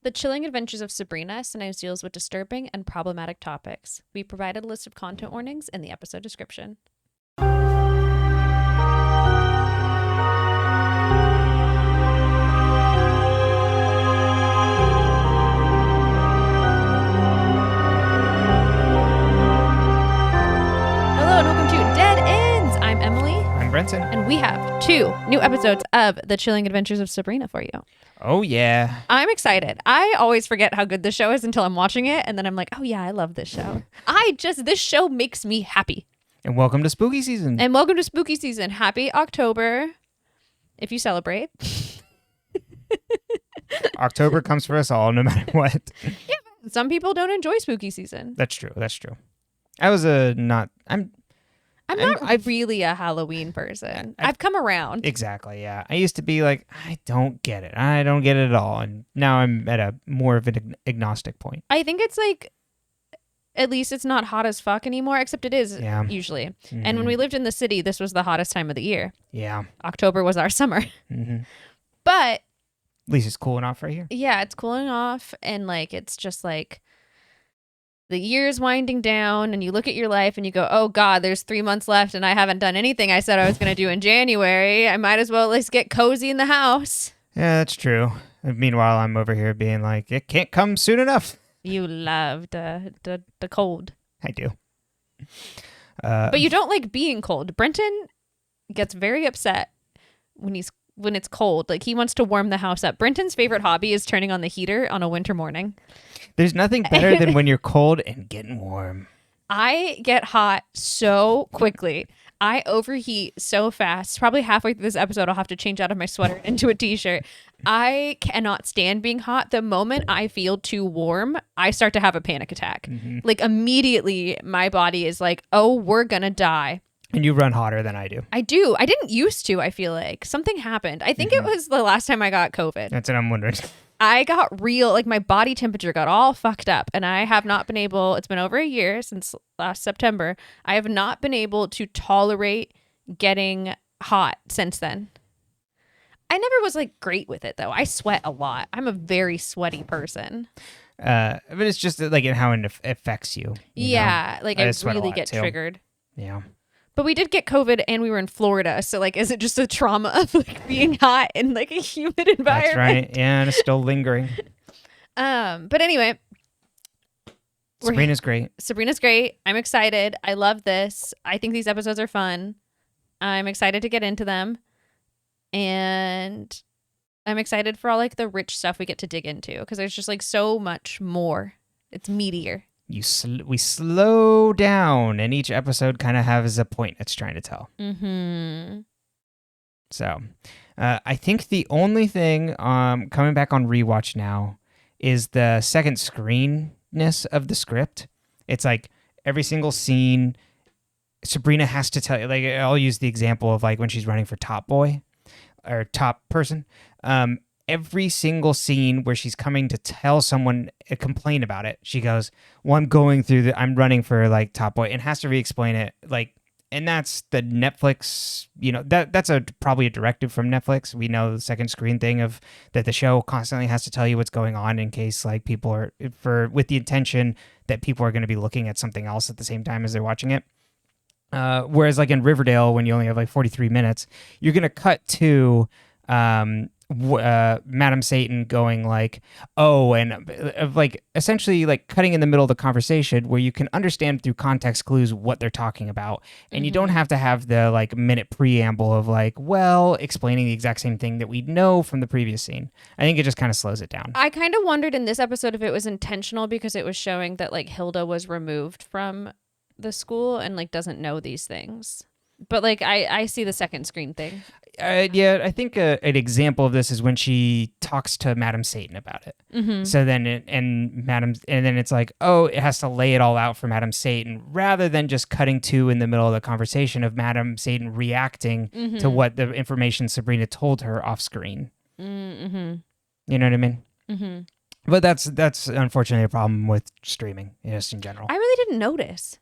The Chilling Adventures of Sabrina sometimes deals with disturbing and problematic topics. We provided a list of content warnings in the episode description. Hello and welcome to Dead Ends. I'm Emily. I'm Brenton. And we have 2 new episodes of The Chilling Adventures of Sabrina for you. Oh, yeah. I'm excited. I always forget how good this show is until I'm watching it, and then I'm like, oh yeah, I love this show. This show makes me happy. And welcome to spooky season. And welcome to spooky season. Happy October, if you celebrate. October comes for us all, no matter what. Yeah, some people don't enjoy spooky season. That's true. I'm not really a Halloween person. I've come around. Exactly, yeah. I used to be like, I don't get it. I don't get it at all. And now I'm at a more of an agnostic point. I think it's like, at least it's not hot as fuck anymore, except it is usually. Mm-hmm. And when we lived in the city, this was the hottest time of the year. Yeah. October was our summer. Mm-hmm. But at least it's cooling off right here. Yeah, it's cooling off. And like, it's just like, the year's winding down and you look at your life and you go, oh God, there's 3 months left and I haven't done anything I said I was going to do in January. I might as well at least get cozy in the house. Yeah, that's true. Meanwhile, I'm over here being like, it can't come soon enough. You love the cold. I do. But you don't like being cold. Brenton gets very upset when it's cold. Like, he wants to warm the house up. Brenton's favorite hobby is turning on the heater on a winter morning. There's nothing better than when you're cold and getting warm. I get hot so quickly. I overheat so fast. Probably halfway through this episode, I'll have to change out of my sweater into a t-shirt. I cannot stand being hot. The moment I feel too warm, I start to have a panic attack. Mm-hmm. Like, immediately, my body is like, oh, we're gonna die. And you run hotter than I do. I do. I didn't used to, I feel like. Something happened. I think it was the last time I got COVID. That's what I'm wondering. I got my body temperature got all fucked up, and I have not been able, it's been over a year since last September. I have not been able to tolerate getting hot since then. I never was like great with it though. I sweat a lot. I'm a very sweaty person. But it's just like in how it affects you. Yeah. Like I really get triggered. Yeah. But we did get COVID and we were in Florida. So like, is it just a trauma of like being hot in like a humid environment? That's right. Yeah. And it's still lingering. But anyway. Sabrina's great. I'm excited. I love this. I think these episodes are fun. I'm excited to get into them. And I'm excited for all like the rich stuff we get to dig into. Because there's just like so much more. It's meatier. We slow down, and each episode kind of has a point it's trying to tell. Mm-hmm. So, I think the only thing coming back on rewatch now is the second screenness of the script. It's like every single scene, Sabrina has to tell you. Like, I'll use the example of like when she's running for top boy or top person. Every single scene where she's coming to tell someone a complaint about it, she goes, well, I'm running for like top boy, and has to re-explain it. Like, and that's the Netflix, that's probably a directive from Netflix. We know the second screen thing of that the show constantly has to tell you what's going on in case like people are with the intention that people are going to be looking at something else at the same time as they're watching it. Whereas like in Riverdale, when you only have like 43 minutes, you're going to cut to, Madam Satan going like, oh, and like essentially like cutting in the middle of the conversation where you can understand through context clues what they're talking about, and you don't have to have the like minute preamble of like, well, explaining the exact same thing that we know from the previous scene. I think it just kind of slows it down. I kind of wondered in this episode if it was intentional because it was showing that like Hilda was removed from the school and like doesn't know these things. But like I see the second screen thing. Yeah, I think an example of this is when she talks to Madam Satan about it. Mm-hmm. So then and then it's like, oh, it has to lay it all out for Madam Satan rather than just cutting to in the middle of the conversation of Madam Satan reacting to what the information Sabrina told her off screen. Mm-hmm. You know what I mean? Mm-hmm. But that's unfortunately a problem with streaming, just in general. I really didn't notice.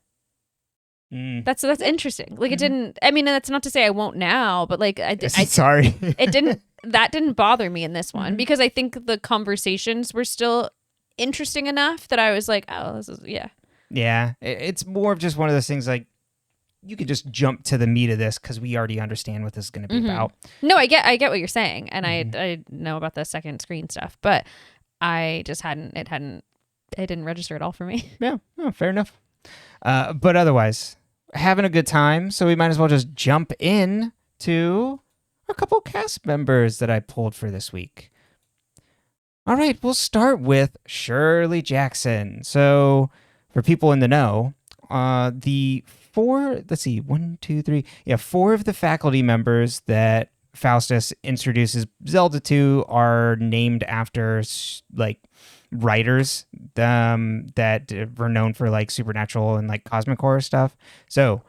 That's interesting. Like it didn't. I mean, that's not to say I won't now, but like I did. Sorry, it didn't. that didn't bother me in this one Mhm. because I think the conversations were still interesting enough that I was like, oh, this is, yeah. Yeah, it's more of just one of those things like you could just jump to the meat of this because we already understand what this is going to be about. No, I get what you're saying, and Mhm. I know about the second screen stuff, but I just it didn't register at all for me. Yeah, oh, fair enough. But otherwise, having a good time, so we might as well just jump in to a couple cast members that I pulled for this week. All right, we'll start with Shirley Jackson. So, for people in the know, the four of the faculty members that Faustus introduces Zelda to are named after like writers that were known for like supernatural and like cosmic horror stuff. So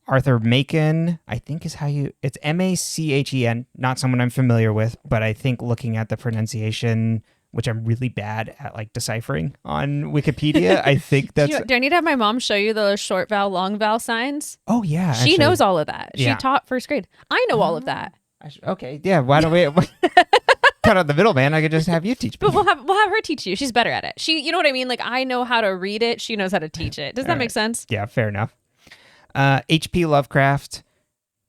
Arthur Machen, I think is how it's Machen, not someone I'm familiar with, but I think looking at the pronunciation, which I'm really bad at like deciphering on Wikipedia, I think that's... Do I need to have my mom show you the short vowel, long vowel signs? Oh, yeah. She knows all of that. Yeah. She taught first grade. I know all of that. Okay, yeah, why don't we... Cut out the middleman, I could just have you teach me. But we'll have her teach you. She's better at it. You know what I mean? Like, I know how to read it. She knows how to teach it. Does that make sense? Yeah, fair enough. H.P. Lovecraft,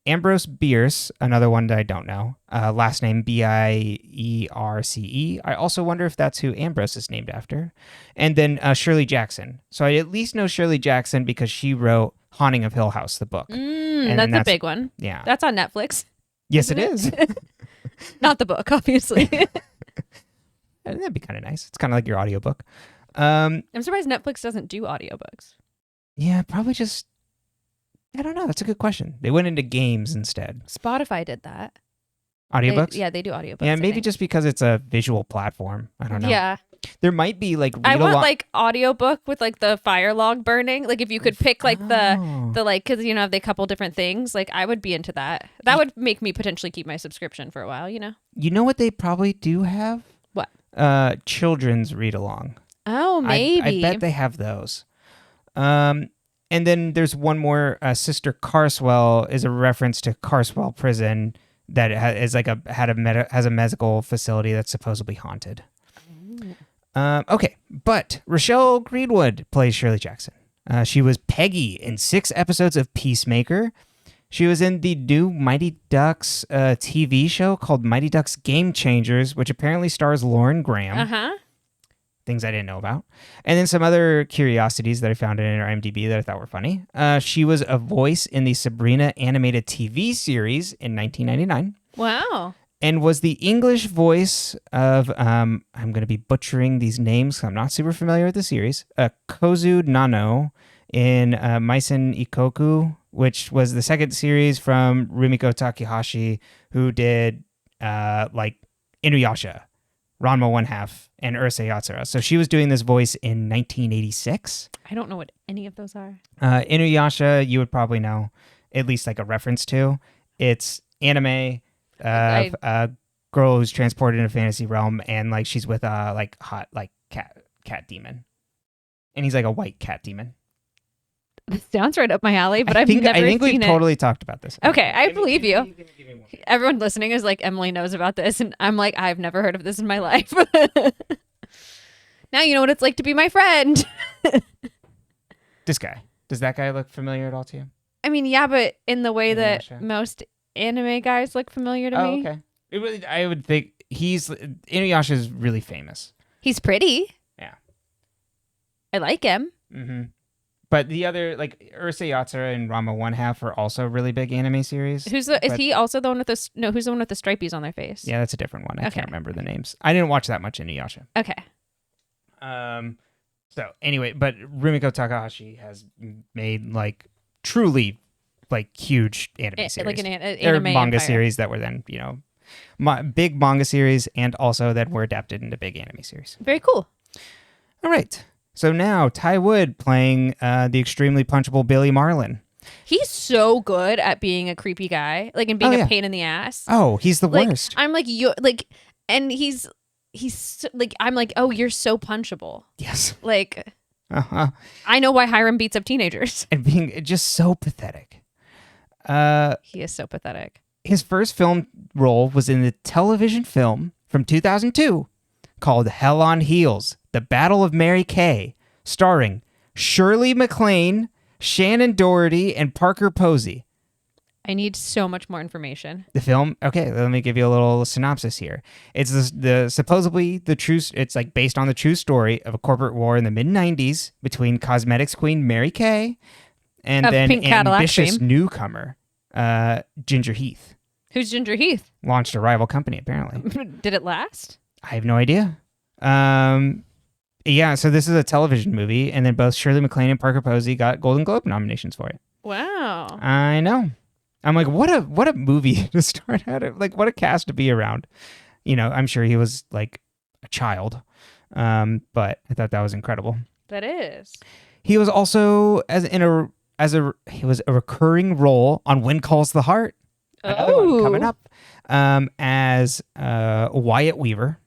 Ambrose Bierce, another one that I don't know. Last name Bierce. I also wonder if that's who Ambrose is named after. And then Shirley Jackson. So I at least know Shirley Jackson because she wrote Haunting of Hill House, the book. That's a big one. Yeah. That's on Netflix. Yes, it is. Not the book, obviously. That'd be kind of nice. It's kind of like your audiobook. I'm surprised Netflix doesn't do audiobooks. Yeah, probably just... I don't know. That's a good question. They went into games instead. Spotify did that. Audiobooks? They do audiobooks. Yeah, maybe just because it's a visual platform. I don't know. Yeah. There might be like I want like audiobook with like the fire log burning. Like if you could pick like the like, because you know they couple different things. Like I would be into that. That would make me potentially keep my subscription for a while. You know. You know what they probably do have? What? Children's read along. Oh, maybe. I bet they have those. And then there's one more. Sister Carswell is a reference to Carswell Prison that has a medical facility that's supposedly haunted. Okay, but Rochelle Greenwood plays Shirley Jackson. She was Peggy in 6 episodes of Peacemaker. She was in the new Mighty Ducks TV show called Mighty Ducks Game Changers, which apparently stars Lauren Graham. Uh-huh. Things I didn't know about. And then some other curiosities that I found in her IMDb that I thought were funny. She was a voice in the Sabrina animated TV series in 1999. Wow. And was the English voice of, I'm going to be butchering these names, so I'm not super familiar with the series, Kozu Nano in Maisen Ikoku, which was the second series from Rumiko Takahashi, who did like Inuyasha, Ranma One Half, and Urusei Yatsura. So she was doing this voice in 1986. I don't know what any of those are. Inuyasha, you would probably know, at least like a reference to. It's anime of a girl who's transported in a fantasy realm, and like she's with a like hot like cat demon, and he's like a white cat demon. This sounds right up my alley, but I think we've totally talked about this. Okay, I believe you. Everyone listening is like, Emily knows about this, and I'm like, I've never heard of this in my life. Now you know what it's like to be my friend. This guy, does that guy look familiar at all to you? I mean, yeah, but in the way that Inuyasha. most anime guys look familiar to me. Okay. I would think Inuyasha is really famous. He's pretty. Yeah. I like him. Mm-hmm. But the other, like Urusei Yatsura and Ranma One Half are also really big anime series. Is he also the one with the who's the one with the stripies on their face? Yeah, that's a different one. I Okay. can't remember the names. I didn't watch that much Inuyasha. Okay. So anyway, but Rumiko Takahashi has made like truly like huge anime series. Like an They're anime manga empire. series that were then, big manga series and also that were adapted into big anime series. Very cool. All right. So now Ty Wood playing the extremely punchable Billy Marlin. He's so good at being a creepy guy, like and being a pain in the ass. Oh, he's the Like, worst. I'm like you like, and he's like I'm like, oh, you're so punchable. Yes. Like Uh-huh. I know why Hiram beats up teenagers. And being just so pathetic. He is so pathetic. His first film role was in the television film from 2002 called Hell on Heels, The Battle of Mary Kay, starring Shirley MacLaine, Shannon Doherty, and Parker Posey. I need so much more information. The film, okay, let me give you a little synopsis here. It's supposedly the true, it's like based on the true story of a corporate war in the mid-90s between cosmetics queen Mary Kay and Of then Pink Cadillac ambitious fame. newcomer Ginger Heath. Who's Ginger Heath? Launched a rival company, apparently. Did it last? I have no idea. Yeah, so this is a television movie, and then both Shirley MacLaine and Parker Posey got Golden Globe nominations for it. Wow. I know. I'm like, what a movie to start out. Like, what a cast to be around. You know, I'm sure he was like a child, but I thought that was incredible. That is. He was also he was a recurring role on When Calls the Heart. Another one coming up, as Wyatt Weaver.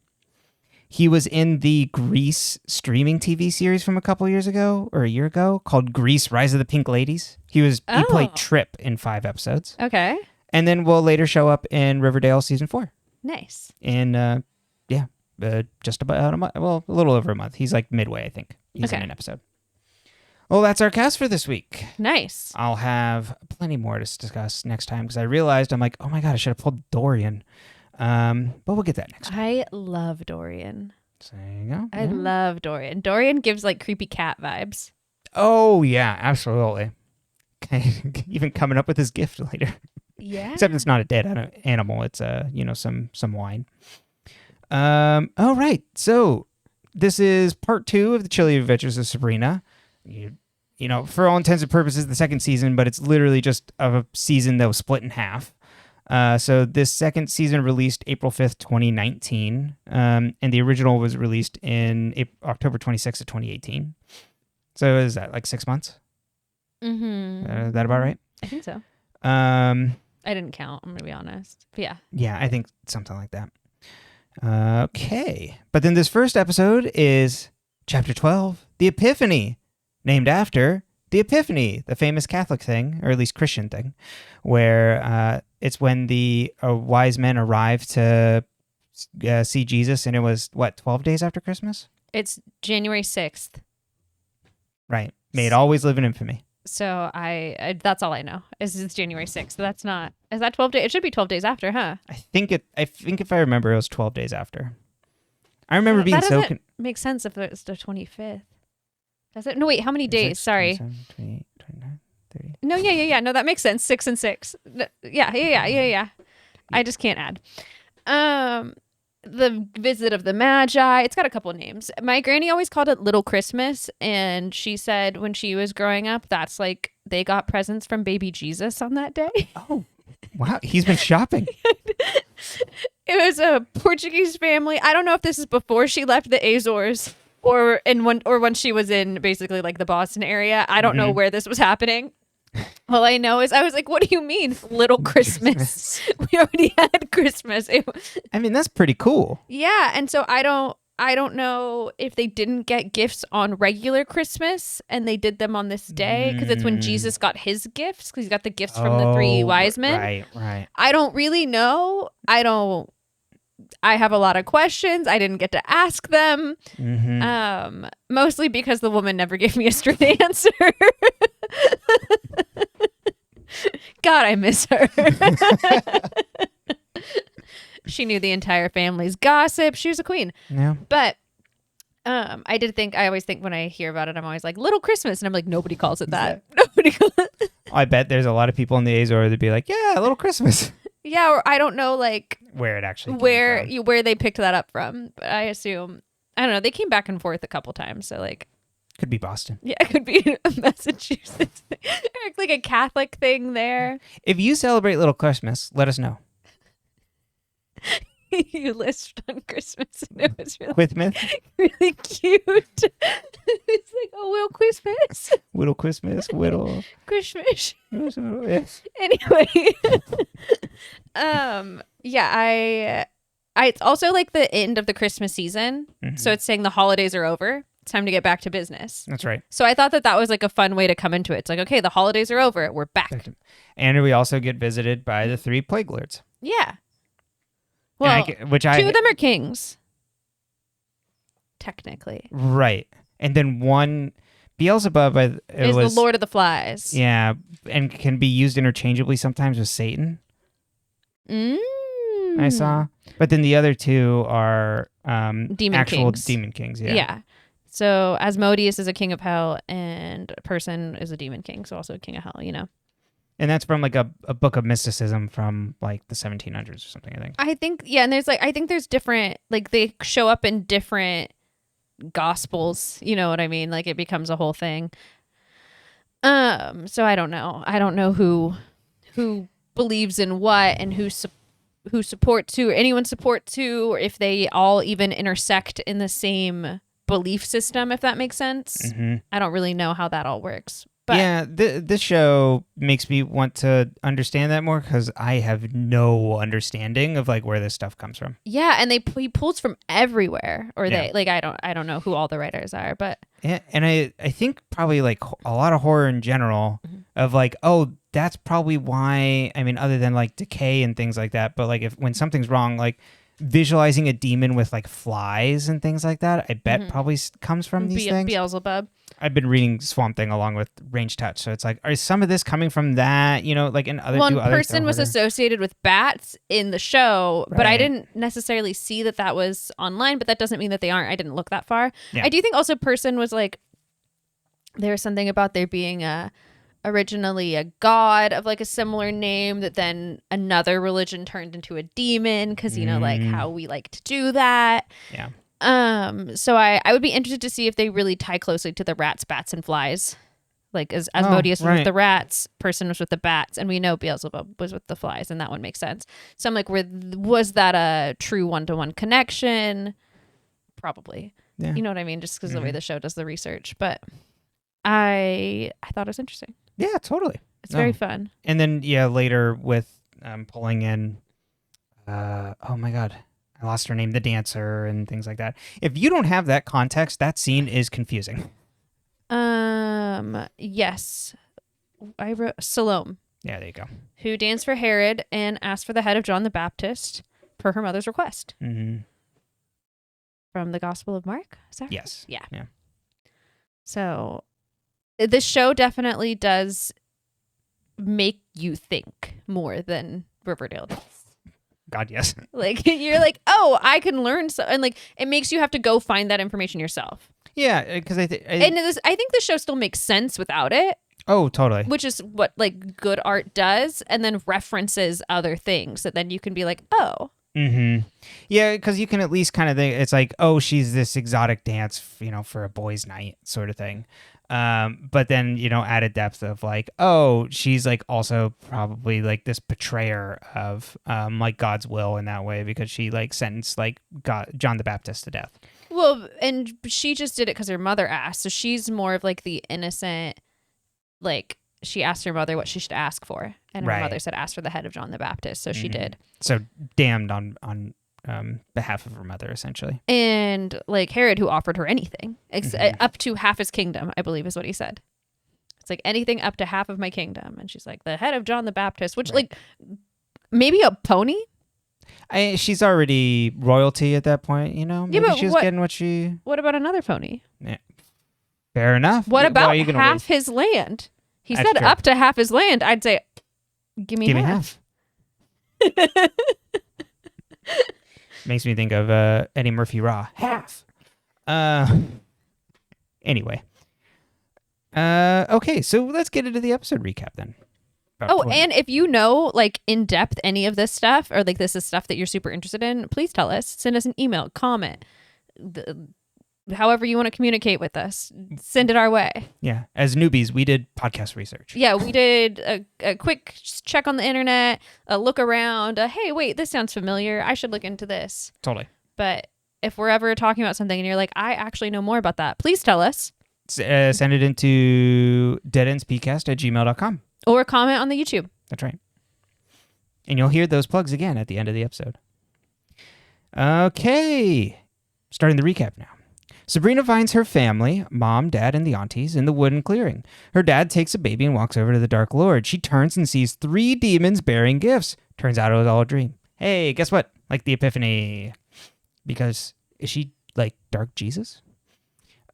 He was in the Grease streaming TV series from a couple years ago or a year ago called Grease: Rise of the Pink Ladies. He played Trip in 5 episodes. Okay. And then will later show up in Riverdale season 4. Nice. In just about a month. Well, a little over a month. He's like midway, I think. He's in an episode. Well, that's our cast for this week. Nice. I'll have plenty more to discuss next time because I realized I'm like, oh my god, I should have pulled Dorian. But we'll get that next time. I love Dorian. So there you go. I love Dorian. Dorian gives like creepy cat vibes. Oh yeah, absolutely. Even coming up with his gift later. Yeah. Except it's not a dead animal. It's some wine. All right. So this is part 2 of the Chilly Adventures of Sabrina. You know, for all intents and purposes, the second season, but it's literally just a season that was split in half. So this second season released April 5th, 2019, and the original was released in October 26th of 2018. So is that like 6 months? Mm-hmm. Is that about right? I think so. I didn't count, I'm going to be honest. But yeah. Yeah, I think something like that. Okay. But then this first episode is Chapter 12, The Epiphany, named after the Epiphany, the famous Catholic thing, or at least Christian thing, where it's when the wise men arrived to see Jesus, and it was, 12 days after Christmas? It's January 6th. Right. May it always live in infamy. So I that's all I know is it's January 6th. So that's not, is that 12 days? It should be 12 days after, huh? I think if I remember, it was 12 days after. I remember being so... That makes sense if it's the 25th. Does it? No, wait, how many days? Sorry. 28, 29, 30. No, yeah. No, that makes sense. 6 and 6. Yeah. I just can't add. The visit of the Magi. It's got a couple of names. My granny always called it Little Christmas, and she said when she was growing up, that's like they got presents from baby Jesus on that day. Oh, wow. He's been shopping. It was a Portuguese family. I don't know if this is before she left the Azores or when she was in basically like the Boston area. I don't know where this was happening. All I know is I was like, what do you mean Little Christmas? We already had Christmas. I mean, that's pretty cool. Yeah. And so I don't know if they didn't get gifts on regular Christmas and they did them on this day because it's when Jesus got his gifts because he got the gifts from the 3 wise men. Right. I don't really know. I have a lot of questions. I didn't get to ask them. Mostly because the woman never gave me a straight answer. God, I miss her. She knew the entire family's gossip. She was a queen. Yeah. But I always think when I hear about it, I'm always like, Little Christmas. And I'm like, nobody calls it that. Nobody calls it. I bet there's a lot of people in the Azores that'd be like, yeah, Little Christmas. Yeah, or I don't know, like where it actually where they picked that up from. But I assume, I don't know. They came back and forth a couple times, so like could be Boston. Yeah, it could be Massachusetts, like a Catholic thing there. If you celebrate Little Christmas, let us know. You lisped on Christmas, and it was really cute. It's like, oh, Will Christmas. Little Christmas, Whittle. Christmas. Yes. Anyway, yeah, it's also like the end of the Christmas season, so it's saying the holidays are over. It's time to get back to business. That's right. So I thought that was like a fun way to come into it. It's like, okay, the holidays are over. We're back. And we also get visited by the 3 plague lords. Yeah. Well, two of them are kings. Technically. Right. And then one, Beelzebub is the Lord of the Flies. Yeah. And can be used interchangeably sometimes with Satan. I saw. But then the other 2 are actual demon kings. Yeah. Yeah. So Asmodeus is a king of hell, and Person is a demon king, so also a king of hell, you know. And that's from like a book of mysticism from like the 1700s or something, I think. I think, yeah, and there's different, like they show up in different gospels, you know what I mean? Like it becomes a whole thing. So I don't know. I don't know who believes in what and who supports who, or anyone supports who, or if they all even intersect in the same belief system, if that makes sense. Mm-hmm. I don't really know how that all works. But yeah, this show makes me want to understand that more because I have no understanding of like where this stuff comes from. Yeah, and he pulls from everywhere, or they like I don't know who all the writers are, but yeah, and I think probably like a lot of horror in general of like, oh, that's probably why. I mean, other than like decay and things like that, but like when something's wrong, like visualizing a demon with like flies and things like that, I bet probably comes from these things. Beelzebub. I've been reading Swamp Thing along with Range Touch, so it's like, are some of this coming from that? You know, like in other. One Person was associated with bats in the show, but I didn't necessarily see that was online. But that doesn't mean that they aren't. I didn't look that far. Yeah. I do think also Person was like, there's something about there being originally a god of like a similar name that then another religion turned into a demon because you know like how we like to do that. Yeah. So I would be interested to see if they really tie closely to the rats, bats, and flies. Like as Asmodeus was with the rats, Person was with the bats, and we know Beelzebub was with the flies, and that one makes sense. So I'm like, was that a true one-to-one connection? Probably. Yeah. You know what I mean? Just because of the way the show does the research. But I thought it was interesting. Yeah, totally. It's very fun. And then later with pulling in oh my god, I lost her name, the dancer and things like that. If you don't have that context, that scene is confusing. Yes. I wrote Salome. Yeah, there you go. Who danced for Herod and asked for the head of John the Baptist per her mother's request. Mm-hmm. From the Gospel of Mark? Is that yes. Yeah. Yeah. So this show definitely does make you think more than Riverdale does. God, yes. Like you're like, oh, I can learn so, and like it makes you have to go find that information yourself. Yeah, because I think the show still makes sense without it. Oh, totally. Which is what like good art does, and then references other things that then you can be like, oh. Mm-hmm. Yeah, because you can at least kind of think it's like, oh, she's this exotic dance, for a boys' night sort of thing. But then, added depth of like, oh, she's like also probably like this betrayer of like God's will in that way because she like sentenced like John the Baptist to death. Well, and she just did it because her mother asked. So she's more of like the innocent, like she asked her mother what she should ask for. And her mother said, ask for the head of John the Baptist. So she did. So damned on behalf of her mother, essentially. And like Herod, who offered her anything, up to half his kingdom, I believe is what he said. It's like anything up to half of my kingdom. And she's like, the head of John the Baptist, which like maybe a pony? She's already royalty at that point, Maybe she was getting what she... What about another pony? Yeah. Fair enough. What about half his land? He said true. Up to half his land. I'd say, give me half. Makes me think of Eddie Murphy Raw. Half. Anyway. Okay, so let's get into the episode recap then. And if you know, like, in depth any of this stuff, or like this is stuff that you're super interested in, please tell us. Send us an email, comment, however you want to communicate with us. Send it our way. Yeah. As newbies, we did podcast research. Yeah, we did a quick check on the internet, a look around. Hey, wait, this sounds familiar. I should look into this. Totally. But if we're ever talking about something and you're like, I actually know more about that, please tell us. Send it into deadendspcast@gmail.com. Or comment on the YouTube. That's right. And you'll hear those plugs again at the end of the episode. Okay. Starting the recap now. Sabrina finds her family, mom, dad, and the aunties, in the wooden clearing. Her dad takes a baby and walks over to the Dark Lord. She turns and sees 3 demons bearing gifts. Turns out it was all a dream. Hey, guess what? Like the Epiphany. Because is she like Dark Jesus?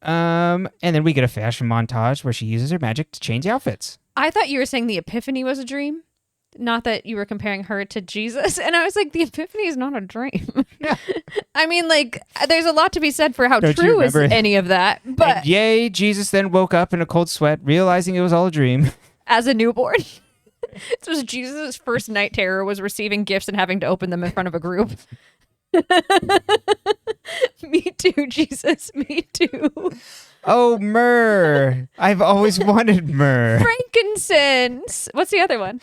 And then we get a fashion montage where she uses her magic to change outfits. I thought you were saying the Epiphany was a dream. Not that you were comparing her to Jesus. And I was like, the Epiphany is not a dream. Yeah. I mean, like, there's a lot to be said for how Don't you true is remember? any of that. But And yay, Jesus then woke up in a cold sweat, realizing it was all a dream. as a newborn, this was Jesus' first night terror, was receiving gifts and having to open them in front of a group. Me too, Jesus. Me too. Oh, myrrh. I've always wanted myrrh. Frankincense. What's the other one?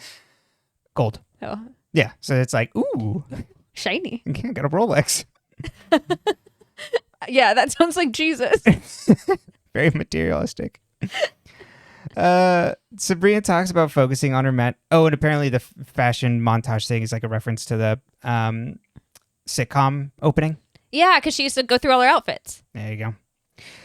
Gold. Oh, Yeah, so it's like, ooh, shiny. I got a Rolex. Yeah, that sounds like Jesus. Very materialistic. Sabrina talks about focusing on her and apparently the fashion montage thing is like a reference to the sitcom opening. Yeah, because she used to go through all her outfits. There you go.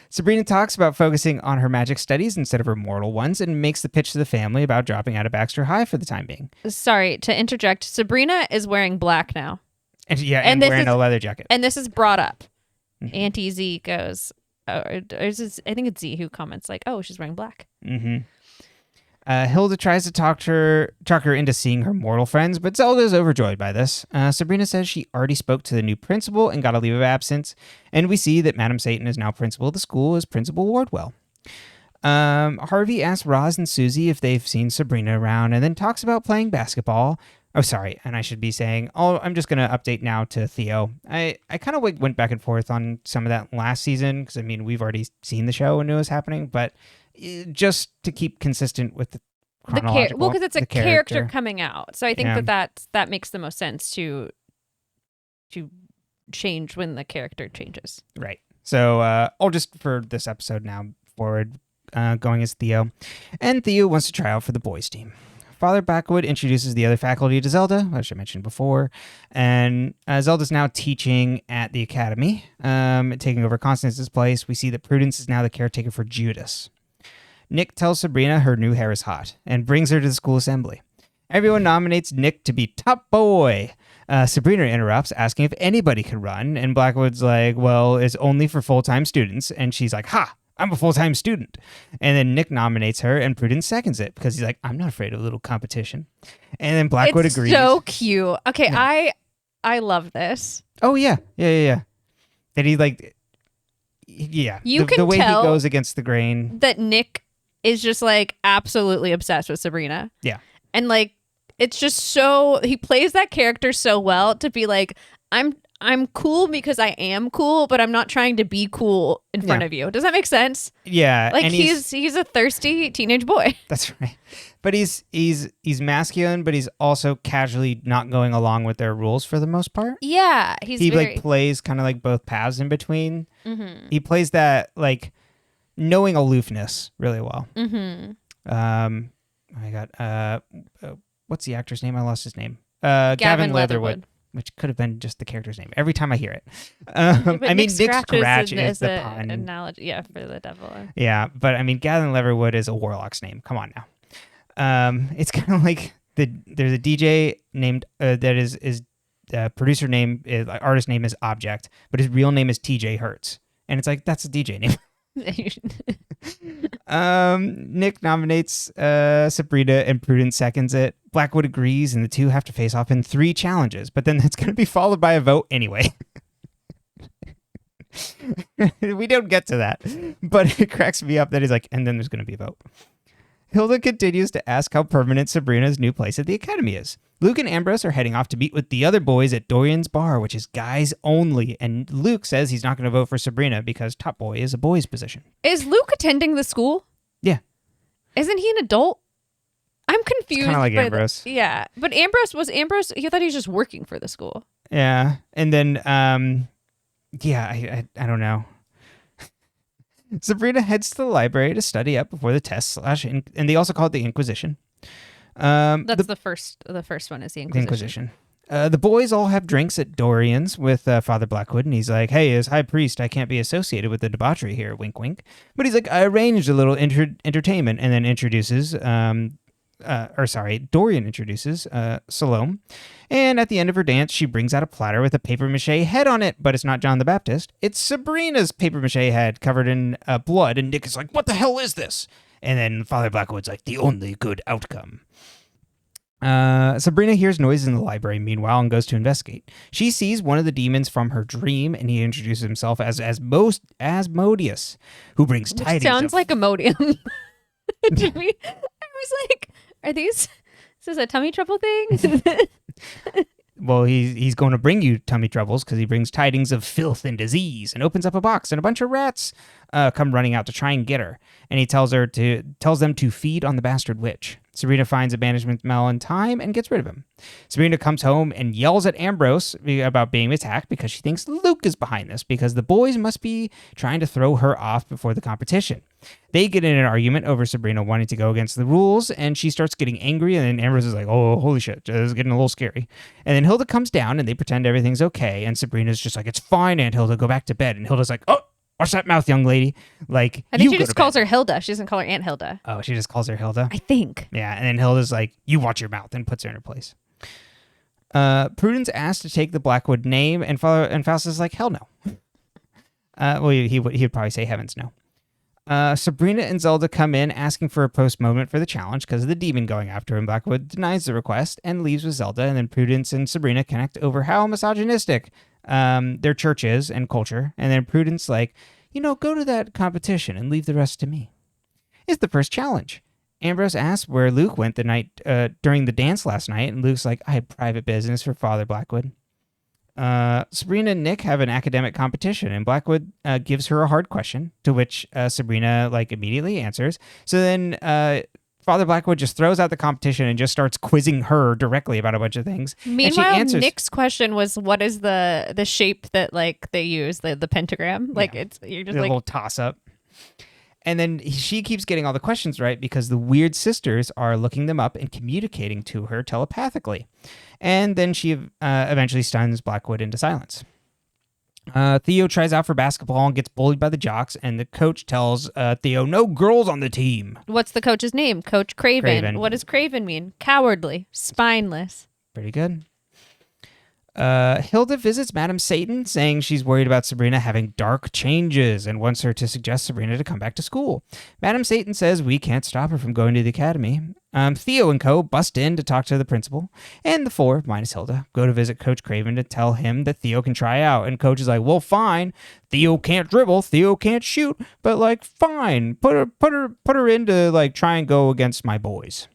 Sabrina talks about focusing on her magic studies instead of her mortal ones and makes the pitch to the family about dropping out of Baxter High for the time being. Sorry to interject. Sabrina is wearing black now. And And this wearing is- a leather jacket. And this is brought up. Mhm. Auntie Z goes, I think it's Z who comments like, oh, she's wearing black. Mm-hmm. Hilda tries to talk her into seeing her mortal friends, but Zelda's overjoyed by this. Sabrina says she already spoke to the new principal and got a leave of absence, and we see that Madam Satan is now principal of the school as Principal Wardwell. Harvey asks Roz and Susie if they've seen Sabrina around, and then talks about playing basketball. Oh, sorry, and I should be saying, I'm just going to update now to Theo. I kind of went back and forth on some of that last season, because, I mean, we've already seen the show and knew it was happening, but just to keep consistent with the chronological. Well, because it's a the character coming out. So I think Yeah. that makes the most sense to change when the character changes. Right. So I'll just, for this episode now, forward going as Theo. And Theo wants to try out for the boys' team. Father Backwood introduces the other faculty to Zelda, which I mentioned before, and Zelda's now teaching at the academy, taking over Constance's place. We see that Prudence is now the caretaker for Judas. Nick tells Sabrina her new hair is hot and brings her to the school assembly. Everyone nominates Nick to be top boy. Sabrina interrupts, asking if anybody could run, and Blackwood's like, well, it's only for full-time students, and she's like, ha! I'm a full-time student. And then Nick nominates her, and Prudence seconds it because he's like, I'm not afraid of a little competition. And then Blackwood agrees. So cute. Okay, Yeah. I love this. Oh, yeah. That he, like, yeah. You can the way tell he goes against the grain. that Nick is just like absolutely obsessed with Sabrina. Yeah. And like it's just so he plays that character so well to be like, I'm cool because I am cool, but I'm not trying to be cool in front of you. Does that make sense? Yeah. Like and he's a thirsty teenage boy. That's right. But he's masculine, but he's also casually not going along with their rules for the most part. Yeah, He like plays kind of like both paths in between. Mm-hmm. He plays that like knowing aloofness really well. Mm-hmm. Oh my God. What's the actor's name? I lost his name. Gavin Leatherwood. Which could have been just the character's name every time I hear it. I mean, Nick Scratch is the pun. Analogy, yeah, for the devil. Yeah, but I mean, Gavin Leatherwood is a Warlock's name. Come on now. It's kind of like there's a DJ named that is producer name, artist name is Object, but his real name is TJ Hertz, and it's like that's a DJ name. Nick nominates Sabrina and Prudence seconds it. Blackwood agrees and the two have to face off in 3 challenges, but then that's going to be followed by a vote anyway. We don't get to that, but it cracks me up that he's like, and then there's going to be a vote. Hilda continues to ask how permanent Sabrina's new place at the academy is. Luke and Ambrose are heading off to meet with the other boys at Dorian's bar, which is guys only, and Luke says he's not going to vote for Sabrina because top boy is a boy's position. Is Luke attending the school? Yeah. Isn't he an adult? I'm confused. Kind of like Ambrose. Yeah, but Ambrose, he thought he was just working for the school. Yeah, and then, I don't know. Sabrina heads to the library to study up before the test and they also call it the Inquisition. That's the first one is the Inquisition. The boys all have drinks at Dorian's with Father Blackwood, and he's like, hey, as high priest, I can't be associated with the debauchery here, wink, wink. But he's like, I arranged a little entertainment, and then introduces, Dorian introduces Salome. And at the end of her dance, she brings out a platter with a papier-mâché head on it, but it's not John the Baptist. It's Sabrina's papier-mâché head covered in blood, and Nick is like, what the hell is this? And then Father Blackwood's like, the only good outcome. Sabrina hears noises in the library, meanwhile, and goes to investigate. She sees one of the demons from her dream, and he introduces himself as Asmodeus, who brings tidings. Sounds like Imodium to me. I was like, is this a tummy trouble thing? Well, he's going to bring you tummy troubles because he brings tidings of filth and disease, and opens up a box, and a bunch of rats come running out to try and get her. And he tells them to feed on the bastard witch. Sabrina finds a banishment spell in time and gets rid of him. Sabrina comes home and yells at Ambrose about being attacked because she thinks Luke is behind this because the boys must be trying to throw her off before the competition. They get in an argument over Sabrina wanting to go against the rules, and she starts getting angry, and then Ambrose is like, oh, holy shit, this is getting a little scary. And then Hilda comes down, and they pretend everything's okay, and Sabrina's just like, it's fine, Aunt Hilda, go back to bed. And Hilda's like, oh, watch that mouth, young lady. Like, I think she just calls her Hilda. She doesn't call her Aunt Hilda. Oh, she just calls her Hilda? I think. Yeah, and then Hilda's like, you watch your mouth, and puts her in her place. Prudence asked to take the Blackwood name, and Faust is like, hell no. Well, he would probably say heavens no. Sabrina and Zelda come in asking for a post moment for the challenge because of the demon going after him. Blackwood denies the request and leaves with Zelda, and then Prudence and Sabrina connect over how misogynistic their church is and culture, and then Prudence like, go to that competition and leave the rest to me. It's the first challenge. Ambrose asks where Luke went the night during the dance last night, and Luke's like, I had private business for Father Blackwood. Sabrina and Nick have an academic competition, and Blackwood gives her a hard question, to which Sabrina immediately answers. So then Father Blackwood just throws out the competition and just starts quizzing her directly about a bunch of things. Meanwhile, Nick's question was, what is the shape that they use, the pentagram? You're just a little toss up. And then she keeps getting all the questions right because the weird sisters are looking them up and communicating to her telepathically. And then she eventually stuns Blackwood into silence. Theo tries out for basketball and gets bullied by the jocks, and the coach tells Theo, no girls on the team. What's the coach's name? Coach Craven. What does Craven mean? Cowardly. Spineless. Pretty good. Hilda visits Madame Satan, saying she's worried about Sabrina having dark changes and wants her to suggest Sabrina to come back to school. Madame Satan says we can't stop her from going to the academy. Theo and co. bust in to talk to the principal, and the four, minus Hilda, go to visit Coach Craven to tell him that Theo can try out. And Coach is like, well, fine. Theo can't dribble, Theo can't shoot, but fine. Put her in to try and go against my boys.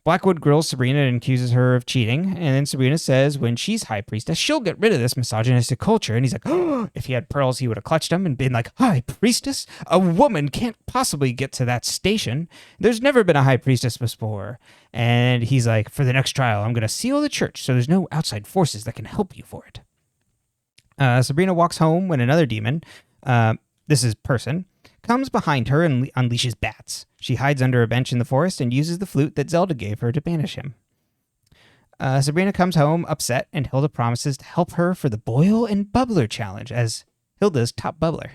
Blackwood grills Sabrina and accuses her of cheating, and then Sabrina says when she's high priestess, she'll get rid of this misogynistic culture. And he's like, oh, if he had pearls, he would have clutched him and been like, high priestess? A woman can't possibly get to that station. There's never been a high priestess before. And he's like, for the next trial, I'm going to seal the church so there's no outside forces that can help you for it. Sabrina walks home when another demon, this is person, comes behind her and unleashes bats. She hides under a bench in the forest and uses the flute that Zelda gave her to banish him. Sabrina comes home upset, and Hilda promises to help her for the Boil and Bubbler challenge as Hilda's top bubbler.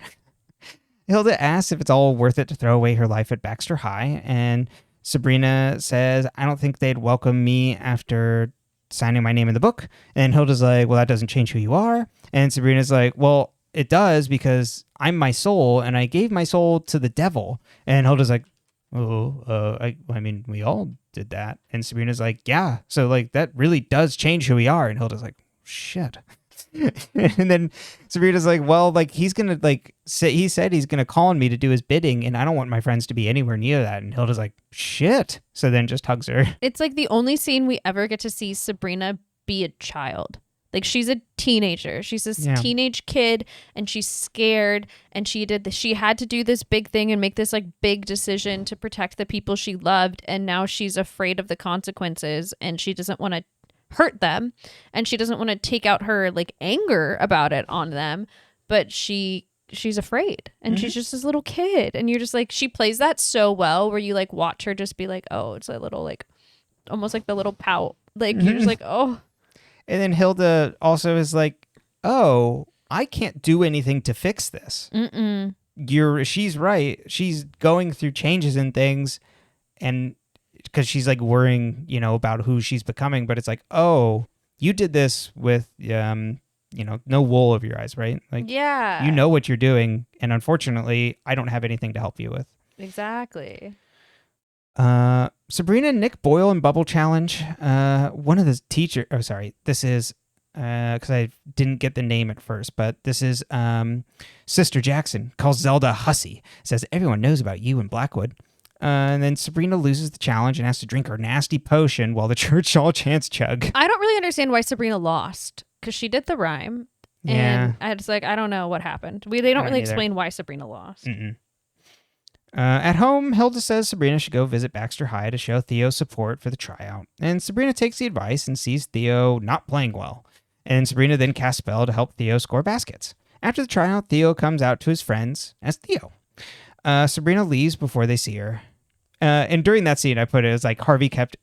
Hilda asks if it's all worth it to throw away her life at Baxter High, and Sabrina says, I don't think they'd welcome me after signing my name in the book. And Hilda's like, well, that doesn't change who you are. And Sabrina's like, well, it does because I'm my soul, and I gave my soul to the devil. And Hilda's like, I mean, we all did that. And Sabrina's like, yeah, so that really does change who we are. And Hilda's like, shit. And then Sabrina's like, well, he's gonna he said he's gonna call on me to do his bidding, and I don't want my friends to be anywhere near that. And Hilda's like, shit. So then just hugs her. It's the only scene we ever get to see Sabrina be a child. She's a teenager. She's this teenage kid, and she's scared, and she had to do this big thing and make this big decision to protect the people she loved, and now she's afraid of the consequences, and she doesn't want to hurt them, and she doesn't want to take out her anger about it on them, but she's afraid, and she's just this little kid, and you're just she plays that so well where you watch her just be oh, it's a little almost the little pout, you're just oh. And then Hilda also is like, oh, I can't do anything to fix this. Mm-mm. She's right. She's going through changes and things, and because she's like worrying, about who she's becoming. But it's like, oh, you did this with, no wool over your eyes, right? Like, Yeah. you know what you're doing, and unfortunately, I don't have anything to help you with. Exactly. Sabrina, Nick, Boyle, and Bubble challenge. One of the teacher. Oh, sorry. This is because I didn't get the name at first, but this is Sister Jackson calls Zelda hussy. Says everyone knows about you in Blackwood. And then Sabrina loses the challenge and has to drink her nasty potion while the church all chants chug. I don't really understand why Sabrina lost because she did the rhyme. Yeah. And I just I don't know what happened. They don't really either. explain why Sabrina lost. Mm-mm. At home, Hilda says Sabrina should go visit Baxter High to show Theo support for the tryout. And Sabrina takes the advice and sees Theo not playing well. And Sabrina then casts a spell to help Theo score baskets. After the tryout, Theo comes out to his friends as Theo. Sabrina leaves before they see her. And during that scene, I put it as like Harvey kept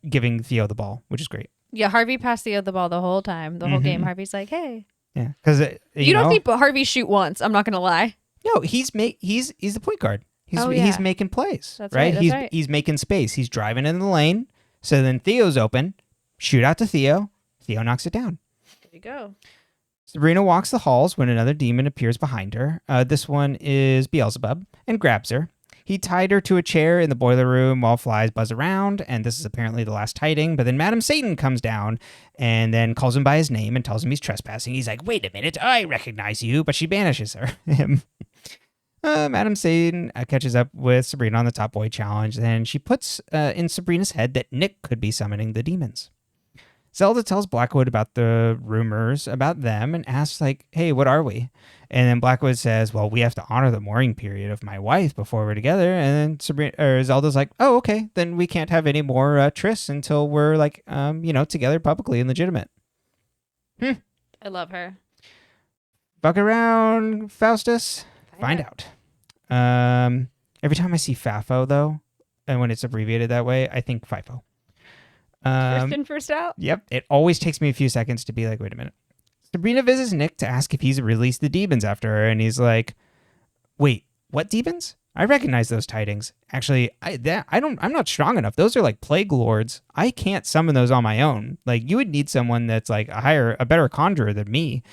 giving Theo the ball, which is great. Yeah, Harvey passed Theo the ball the whole time. The whole game, Harvey's like, hey. Yeah, because you don't see Harvey shoot once. I'm not going to lie. No, he's the point guard. He's making plays. That's right. That's right. He's making space. He's driving in the lane. So then Theo's open. Shoot out to Theo. Theo knocks it down. There you go. Sabrina walks the halls when another demon appears behind her. This one is Beelzebub and grabs her. He tied her to a chair in the boiler room while flies buzz around, and this is apparently the last tiding. But then Madam Satan comes down and then calls him by his name and tells him he's trespassing. He's like, wait a minute, I recognize you, but she banishes him. Madam Satan catches up with Sabrina on the Top Boy Challenge, then she puts in Sabrina's head that Nick could be summoning the demons. Zelda tells Blackwood about the rumors about them and asks, like, hey, what are we? And then Blackwood says, well, we have to honor the mourning period of my wife before we're together. And then Zelda's like, oh, okay, then we can't have any more trysts until we're, like, together publicly and legitimate. I love her. Fuck around, Faustus. Find out. Every time I see FAFO, though, and when it's abbreviated that way, I think FIFO. First in, first out? Yep. It always takes me a few seconds to be like, wait a minute. Sabrina visits Nick to ask if he's released the demons after her, and he's like, wait, what demons? I recognize those tidings. Actually, I'm not strong enough. Those are like plague lords. I can't summon those on my own. Like, you would need someone that's like a better conjurer than me.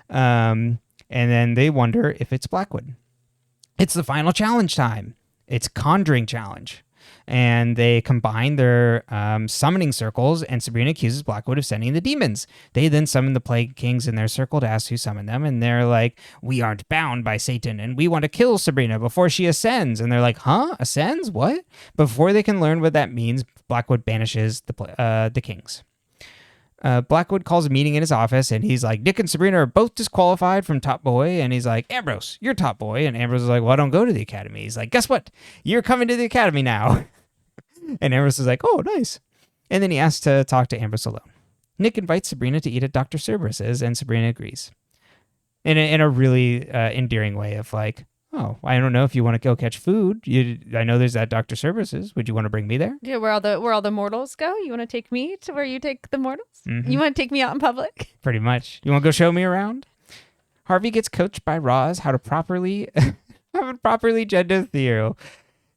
And then they wonder if it's Blackwood. It's the final challenge time. It's Conjuring Challenge. And they combine their summoning circles, and Sabrina accuses Blackwood of sending the demons. They then summon the Plague Kings in their circle to ask who summoned them, and they're like, we aren't bound by Satan, and we want to kill Sabrina before she ascends. And they're like, huh? Ascends? What? Before they can learn what that means, Blackwood banishes the kings. Blackwood calls a meeting in his office, and he's like, Nick and Sabrina are both disqualified from Top Boy. And he's like, Ambrose, you're Top Boy. And Ambrose is like, well, I don't go to the academy. He's like, guess what? You're coming to the academy now. And Ambrose is like, oh, nice. And then he asks to talk to Ambrose alone. Nick invites Sabrina to eat at Dr. Cerberus's, and Sabrina agrees. In a really endearing way of like, oh, I don't know if you want to go catch food. I know there's that Dr. Cerberus's. Would you want to bring me there? Yeah, where all the mortals go? You want to take me to where you take the mortals? Mm-hmm. You want to take me out in public? Pretty much. You want to go show me around? Harvey gets coached by Roz how to properly gender Theo.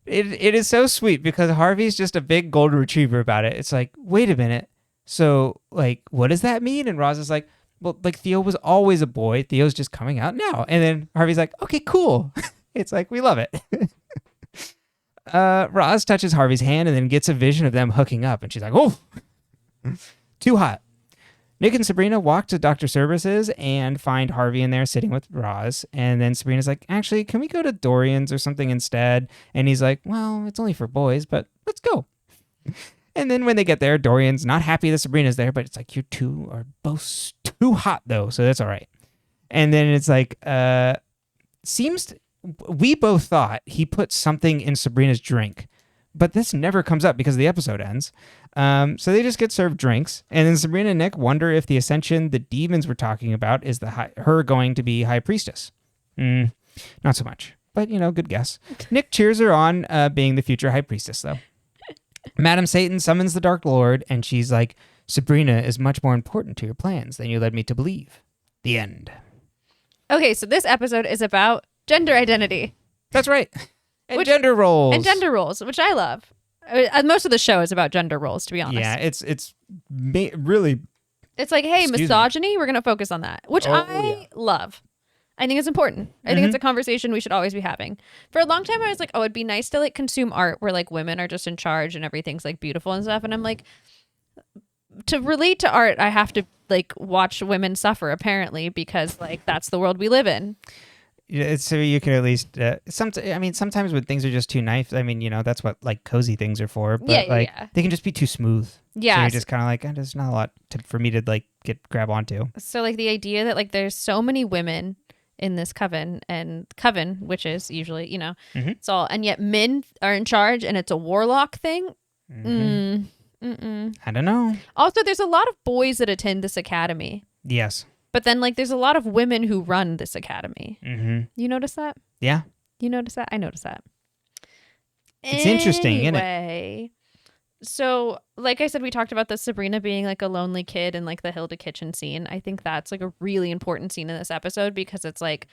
It is so sweet because Harvey's just a big golden retriever about it. It's like, wait a minute. So, like, what does that mean? And Roz is like, well, like, Theo was always a boy. Theo's just coming out now. And then Harvey's like, okay, cool. It's like, we love it. Roz touches Harvey's hand and then gets a vision of them hooking up. And she's like, oh, too hot. Nick and Sabrina walk to Dr. Cerberus's and find Harvey in there sitting with Roz. And then Sabrina's like, actually, can we go to Dorian's or something instead? And he's like, well, it's only for boys, but let's go. And then when they get there, Dorian's not happy that Sabrina's there, but it's like, you two are both too hot, though, so that's all right. And then it's like, we both thought he put something in Sabrina's drink, but this never comes up because the episode ends. So they just get served drinks, and then Sabrina and Nick wonder if the ascension the demons were talking about is her going to be high priestess. Not so much, but good guess. Nick cheers her on being the future high priestess, though. Madam Satan summons the Dark Lord, and she's like, Sabrina is much more important to your plans than you led me to believe. The end. Okay, so this episode is about gender identity. That's right. And gender roles. And gender roles, which I love. Most of the show is about gender roles, to be honest. Yeah, it's really... It's like, hey, misogyny, we're going to focus on that, which I love. I think it's important. I think it's a conversation we should always be having. For a long time, I was like, oh, it'd be nice to like consume art where like women are just in charge and everything's like beautiful and stuff. And I'm like, to relate to art, I have to like watch women suffer, apparently, because like that's the world we live in. Yeah, so you can at least sometimes when things are just too nice, I mean, that's what like cozy things are for, but they can just be too smooth. Yeah, so you're just kind of like, there's not a lot for me to like grab onto. So like the idea that like there's so many women in this coven, which is usually it's all, and yet men are in charge and it's a warlock thing. I don't know. Also, there's a lot of boys that attend this academy. Yes. But then, like, there's a lot of women who run this academy. You notice that? Yeah. You notice that? I notice that. It's interesting, isn't it? So, like I said, we talked about the Sabrina being, like, a lonely kid and, like, the Hilda kitchen scene. I think that's, like, a really important scene in this episode because it's, like,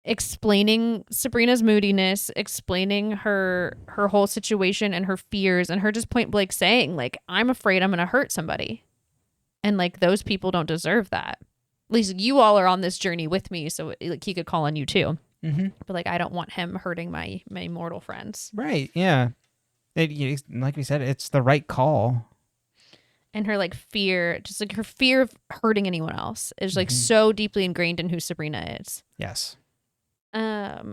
explaining Sabrina's moodiness, explaining her whole situation and her fears, and her just point blank saying, like, I'm afraid I'm going to hurt somebody. And like those people don't deserve that. At least you all are on this journey with me, so like he could call on you too. But like I don't want him hurting my mortal friends. Right? Yeah. Like we said, it's the right call. And her like fear, just like her fear of hurting anyone else, is like so deeply ingrained in who Sabrina is. Yes. I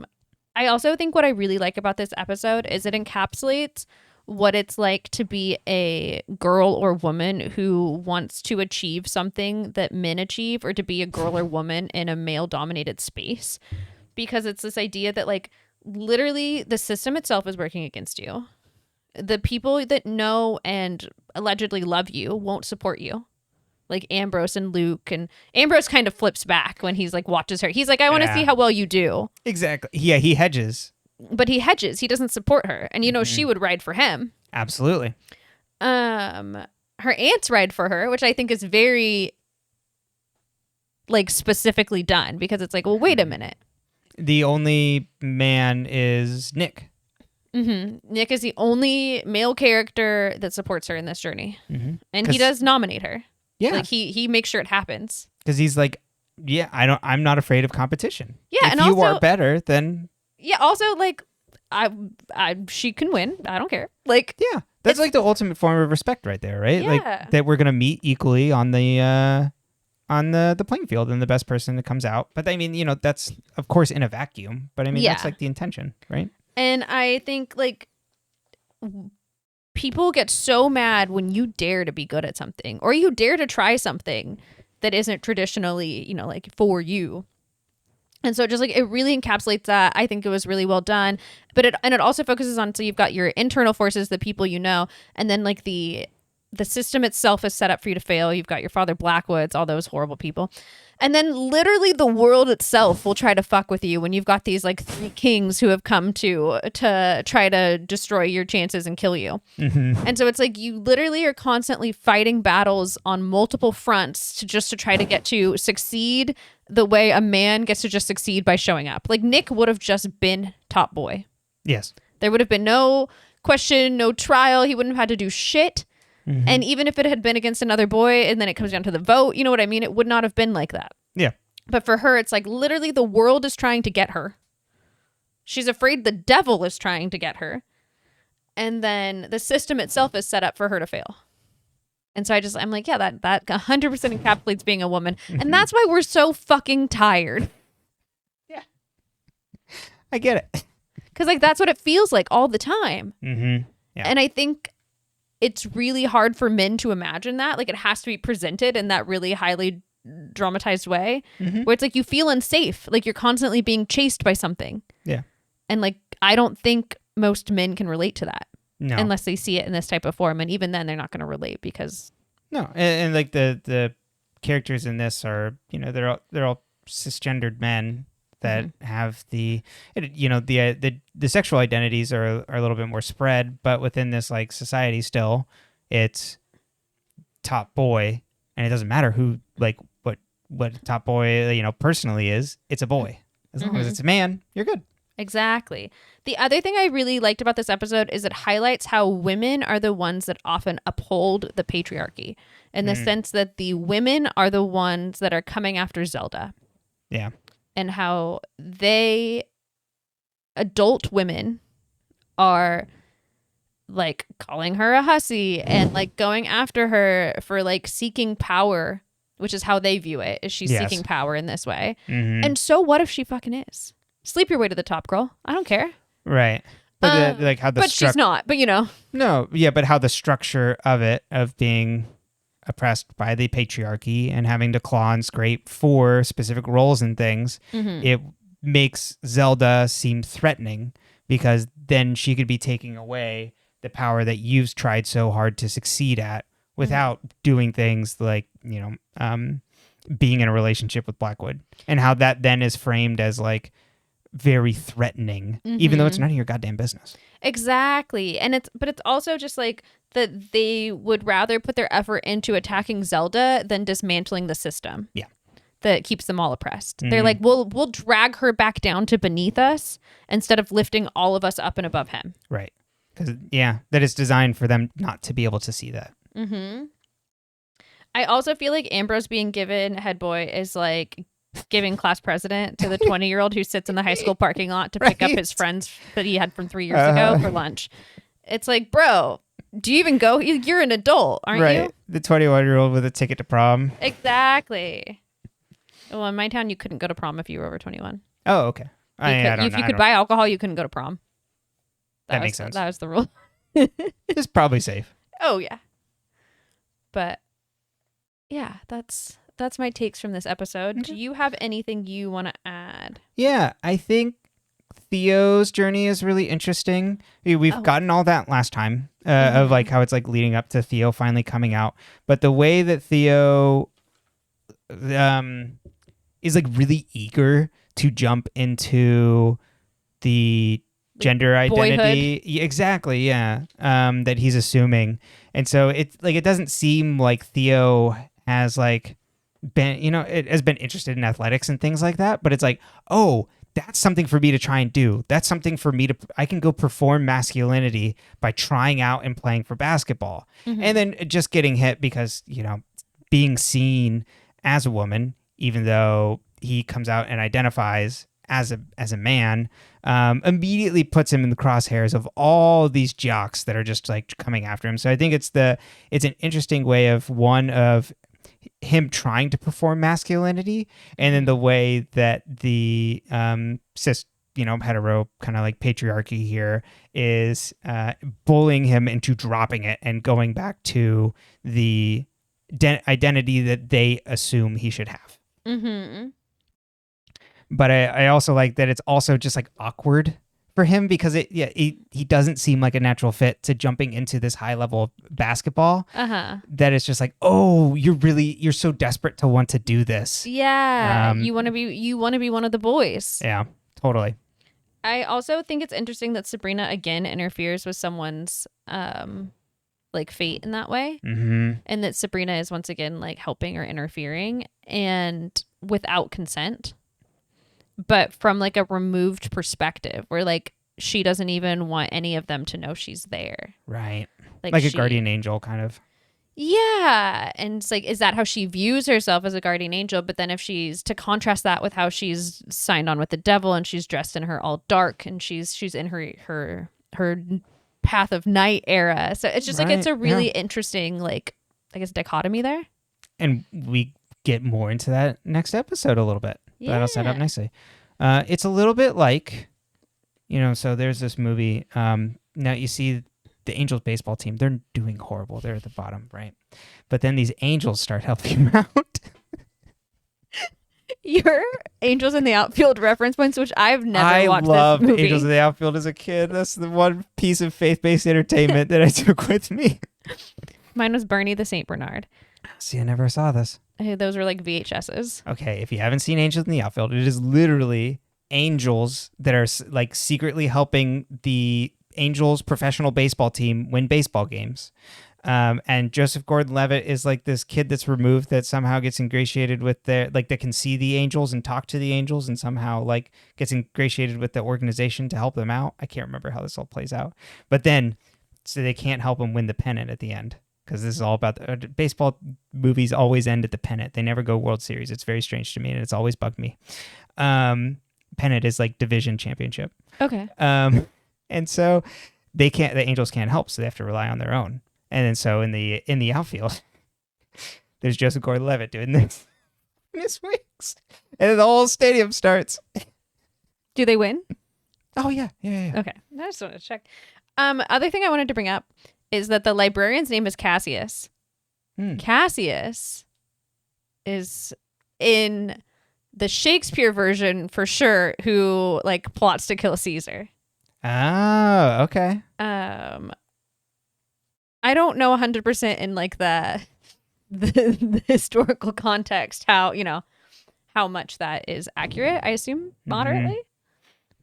also think what I really like about this episode is it encapsulates what it's like to be a girl or woman who wants to achieve something that men achieve, or to be a girl or woman in a male dominated space, because it's this idea that like literally the system itself is working against you. The people that know and allegedly love you won't support you, like Ambrose and Luke. And Ambrose kind of flips back when he's like watches her. He's like, I want to see how well you do. Exactly. Yeah, he hedges. But he hedges. He doesn't support her. And, she would ride for him. Absolutely. Her aunts ride for her, which I think is very, like, specifically done. Because it's like, well, wait a minute. The only man is Nick. Nick is the only male character that supports her in this journey. And he does nominate her. Yeah. Like, he makes sure it happens. Because he's like, yeah, I'm not afraid of competition. Yeah, if and you also, are better, then... Yeah, also, like, she can win. I don't care. Like, yeah, that's like the ultimate form of respect right there, right? Yeah. Like that we're gonna meet equally on the playing field, and the best person that comes out. But I mean, that's of course in a vacuum. But I mean, that's like the intention, right? And I think like people get so mad when you dare to be good at something, or you dare to try something that isn't traditionally, like for you. And so just like it really encapsulates that. I think it was really well done. But it also focuses on, so you've got your internal forces, the people and then like the system itself is set up for you to fail. You've got your Father Blackwoods, all those horrible people. And then literally the world itself will try to fuck with you when you've got these like three kings who have come to try to destroy your chances and kill you. And so it's like you literally are constantly fighting battles on multiple fronts to try to get to succeed the way a man gets to just succeed by showing up. Like Nick would have just been top boy. Yes. There would have been no question, no trial. He wouldn't have had to do shit. And even if it had been against another boy and then it comes down to the vote, you know what I mean? It would not have been like that. Yeah. But for her, it's like literally the world is trying to get her. She's afraid the devil is trying to get her. And then the system itself is set up for her to fail. And so I'm like, yeah, that 100% encapsulates being a woman. And that's why we're so fucking tired. Yeah. I get it. Because like that's what it feels like all the time. Yeah. And I think it's really hard for men to imagine that. Like it has to be presented in that really highly dramatized way where it's like you feel unsafe. Like you're constantly being chased by something. Yeah. And like, I don't think most men can relate to that. No. Unless they see it in this type of form. And even then they're not going to relate because. No. And like the characters in this are, they're all cisgendered men that have the sexual identities are a little bit more spread, but within this like society still, it's top boy, and it doesn't matter who, like, what top boy, personally is. It's a boy. As long as it's a man, you're good. Exactly. The other thing I really liked about this episode is it highlights how women are the ones that often uphold the patriarchy, in the sense that the women are the ones that are coming after Zelda. Yeah. And how adult women are like calling her a hussy and like going after her for like seeking power, which is how they view it, is she's seeking power in this way. And so what if she fucking is? Sleep your way to the top, girl. I don't care. Right. But like how but she's not, but No, yeah, but how the structure of it, of being oppressed by the patriarchy and having to claw and scrape for specific roles and things, it makes Zelda seem threatening, because then she could be taking away the power that you've tried so hard to succeed at without doing things like, being in a relationship with Blackwood, and how that then is framed as like very threatening, even though it's none of your goddamn business. Exactly. And it's also just like that they would rather put their effort into attacking Zelda than dismantling the system. Yeah. That keeps them all oppressed. They're like, we'll drag her back down to beneath us instead of lifting all of us up and above him. Right. Because, that is designed for them not to be able to see that. I also feel like Ambrose being given head boy is like giving class president to the 20-year-old who sits in the high school parking lot to pick up his friends that he had from 3 years ago for lunch. It's like, bro, do you even go? You're an adult, aren't you? The 21-year-old with a ticket to prom. Exactly. Well, in my town, you couldn't go to prom if you were over 21. Oh, okay. If you could buy alcohol, you couldn't go to prom. That makes sense. That was the rule. It's probably safe. Oh, yeah. But, yeah, that's my takes from this episode. Okay. Do you have anything you want to add? Yeah, I think Theo's journey is really interesting. We've gotten all that last time of like how it's like leading up to Theo finally coming out. But the way that Theo is like really eager to jump into the gender identity. Boyhood. Exactly, yeah. That he's assuming. And so it's like it doesn't seem like Theo has like been, it has been interested in athletics and things like that, but it's like, oh, that's something for me to try and do. That's something for me I can go perform masculinity by trying out and playing for basketball. And then just getting hit because, being seen as a woman, even though he comes out and identifies as a man, immediately puts him in the crosshairs of all these jocks that are just like coming after him. So I think it's an interesting way of him trying to perform masculinity, and then the way that the cis, hetero kind of like patriarchy here is bullying him into dropping it and going back to the identity that they assume he should have. But I also like that it's also just like awkward for him because he doesn't seem like a natural fit to jumping into this high level of basketball. That it's just like, oh, you're so desperate to want to do this. Yeah, you want to be one of the boys. Yeah, totally. I also think it's interesting that Sabrina again interferes with someone's like fate in that way, and that Sabrina is once again like helping or interfering, and without consent. But from like a removed perspective where like she doesn't even want any of them to know she's there. Right. Like a guardian angel kind of. Yeah. And it's like, is that how she views herself, as a guardian angel? But then if she's to contrast that with how she's signed on with the devil and she's dressed in her all dark and she's in her path of night era. So it's just like, it's a really interesting, like, I guess, dichotomy there. And we get more into that next episode a little bit. Yeah. That'll set up nicely. It's a little bit like, so there's this movie. Now you see the Angels baseball team. They're doing horrible. They're at the bottom, right? But then these angels start helping them out. Your Angels in the Outfield reference points, which I've never watched this movie. I loved Angels in the Outfield as a kid. That's the one piece of faith-based entertainment that I took with me. Mine was Bernie the St. Bernard. See, I never saw this. Those were like VHSs. Okay, if you haven't seen Angels in the Outfield, it is literally angels that are like secretly helping the Angels professional baseball team win baseball games. And Joseph Gordon-Levitt is like this kid that's removed that somehow gets ingratiated with that can see the angels and talk to the angels and somehow like gets ingratiated with the organization to help them out. I can't remember how this all plays out. But then, so they can't help him win the pennant at the end because this is all about baseball movies always end at the pennant. They never go World Series. It's very strange to me and it's always bugged me. Pennant is like division championship. Okay. And so the angels can't help, so they have to rely on their own. And then so in the outfield, there's Joseph Gordon-Levitt doing this in his wings, and then the whole stadium starts. Do they win? Oh yeah. Okay, I just wanted to check. Other thing I wanted to bring up is that the librarian's name is Cassius. Cassius is in the Shakespeare version for sure, who like plots to kill Caesar. Oh, okay. I don't know 100% in like the historical context how much that is accurate. I assume moderately.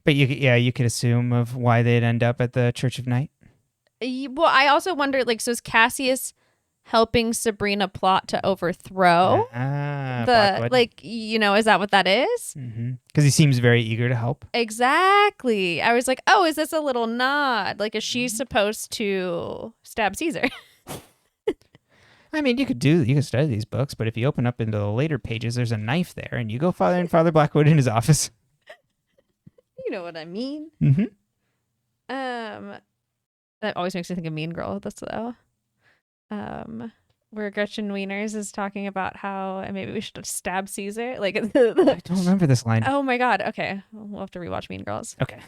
But you could assume of why they'd end up at the Church of Night. Well, I also wonder, like, so is Cassius helping Sabrina plot to overthrow Blackwood. is that what that is? Because he seems very eager to help. Exactly. I was like, oh, is this a little nod? Like, is she supposed to stab Caesar? I mean, you could study these books, but if you open up into the later pages, there's a knife there, and you go Father Blackwood in his office. You know what I mean? Mm-hmm. That always makes me think of Mean Girl. That's though. Where Gretchen Wieners is talking about how maybe we should stab Caesar. Like, I don't remember this line. Oh my God. Okay. We'll have to rewatch Mean Girls. Okay.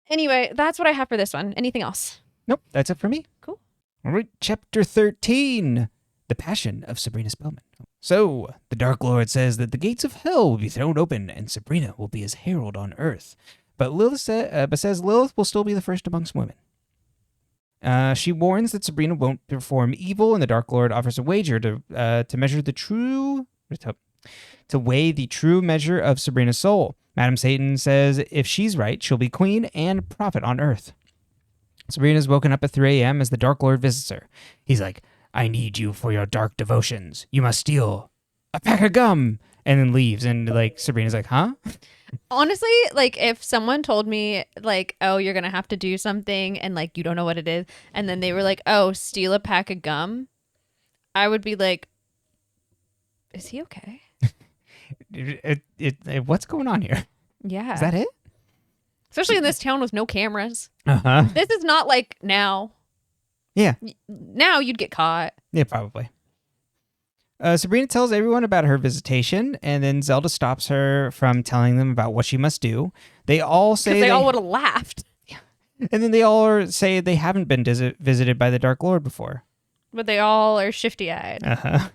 Anyway, that's what I have for this one. Anything else? Nope. That's it for me. Cool. All right. Chapter 13. The Passion of Sabrina Spellman. So, the Dark Lord says that the gates of hell will be thrown open and Sabrina will be his herald on earth. But says Lilith will still be the first amongst women. She warns that Sabrina won't perform evil, and the Dark Lord offers a wager to weigh the true measure of Sabrina's soul. Madam Satan says if she's right, she'll be queen and prophet on Earth. Sabrina's woken up at 3 a.m. as the Dark Lord visits her. He's like, "I need you for your dark devotions. You must steal a pack of gum," and then leaves. And like Sabrina's like, "Huh?" Honestly, like if someone told me like, oh, you're going to have to do something and like you don't know what it is, and then they were like, oh, steal a pack of gum, I would be like, is he okay? What's going on here? Yeah. Is that it? Especially in this town with no cameras. Uh-huh. This is not like now. Yeah. Now you'd get caught. Yeah, probably. Sabrina tells everyone about her visitation, and then Zelda stops her from telling them about what she must do. They all say they all would have laughed. Yeah. And then they all say they haven't been visited by the Dark Lord before. But they all are shifty-eyed. Uh-huh.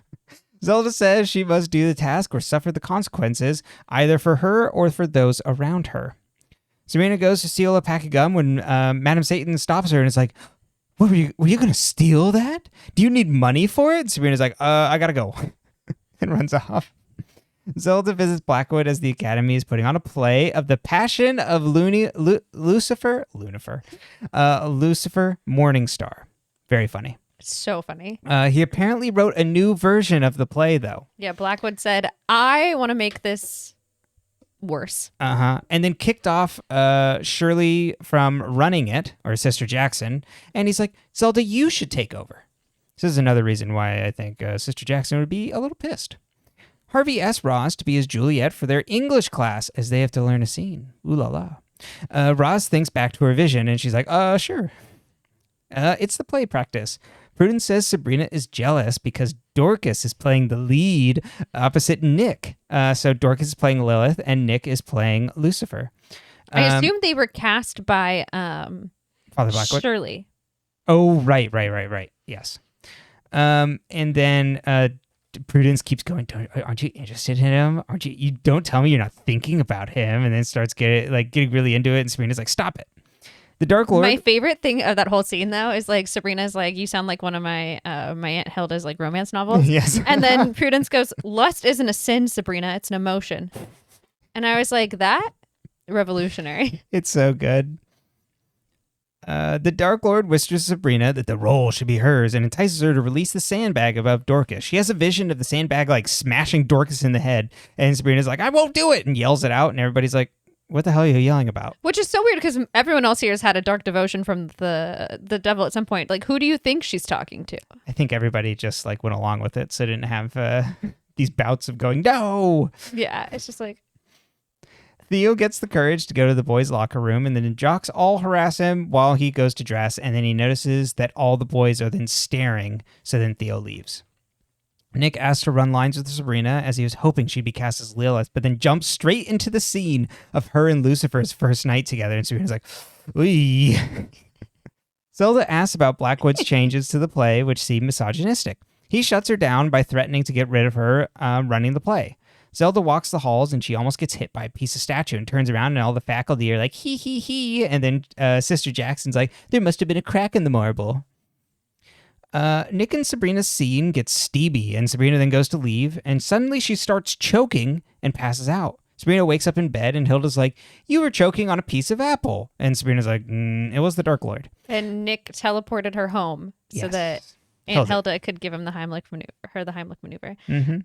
Zelda says she must do the task or suffer the consequences, either for her or for those around her. Sabrina goes to steal a pack of gum when Madam Satan stops her and is like, "What were you going to steal that? Do you need money for it?" Sabrina's like, I gotta go. And runs off. Zelda visits Blackwood as the Academy is putting on a play of the Passion of Lucifer Morningstar. Very funny. So funny. He apparently wrote a new version of the play, though. Yeah, Blackwood said, I want to make this worse. Uh-huh. And then kicked off Shirley from running it, or Sister Jackson, and he's like, "Zelda, you should take over." This is another reason why I think Sister Jackson would be a little pissed. Harvey asks Roz to be his Juliet for their English class as they have to learn a scene. Ooh la la. Roz thinks back to her vision, and she's like, sure. It's the play practice. Prudence says Sabrina is jealous because Dorcas is playing the lead opposite Nick. So Dorcas is playing Lilith and Nick is playing Lucifer. I assume they were cast by Father Blackwood. Shirley. Oh, right. Yes. And then Prudence keeps going, "Aren't you interested in him? Aren't you? You don't tell me you're not thinking about him." And then starts getting really into it. And Sabrina's like, "Stop it." The Dark Lord. My favorite thing of that whole scene, though, is like Sabrina's like, "You sound like one of my Aunt Hilda's like romance novels." Yes. And then Prudence goes, "Lust isn't a sin, Sabrina. It's an emotion." And I was like, that revolutionary. It's so good. The Dark Lord whispers to Sabrina that the role should be hers and entices her to release the sandbag above Dorcas. She has a vision of the sandbag like smashing Dorcas in the head, and Sabrina's like, I won't do it, and yells it out, and everybody's like, what the hell are you yelling about? Which is so weird because everyone else here has had a dark devotion from the devil at some point. Like, who do you think she's talking to? I think everybody just like went along with it, so didn't have these bouts of going, no! Yeah, it's just like... Theo gets the courage to go to the boys' locker room, and then jocks all harass him while he goes to dress, and then he notices that all the boys are then staring, so then Theo leaves. Nick asks to run lines with Sabrina as he was hoping she'd be cast as Lilith, but then jumps straight into the scene of her and Lucifer's first night together, and Sabrina's like, "Oy." Zelda asks about Blackwood's changes to the play, which seem misogynistic. He shuts her down by threatening to get rid of her running the play. Zelda walks the halls and she almost gets hit by a piece of statue and turns around and all the faculty are like, hee hee hee. And then Sister Jackson's like, there must have been a crack in the marble. Nick and Sabrina's scene gets steamy and Sabrina then goes to leave and suddenly she starts choking and passes out. Sabrina wakes up in bed and Hilda's like, you were choking on a piece of apple. And Sabrina's like, it was the Dark Lord. And Nick teleported her home so that Aunt Hilda could give him the Heimlich maneuver. Mm-hmm.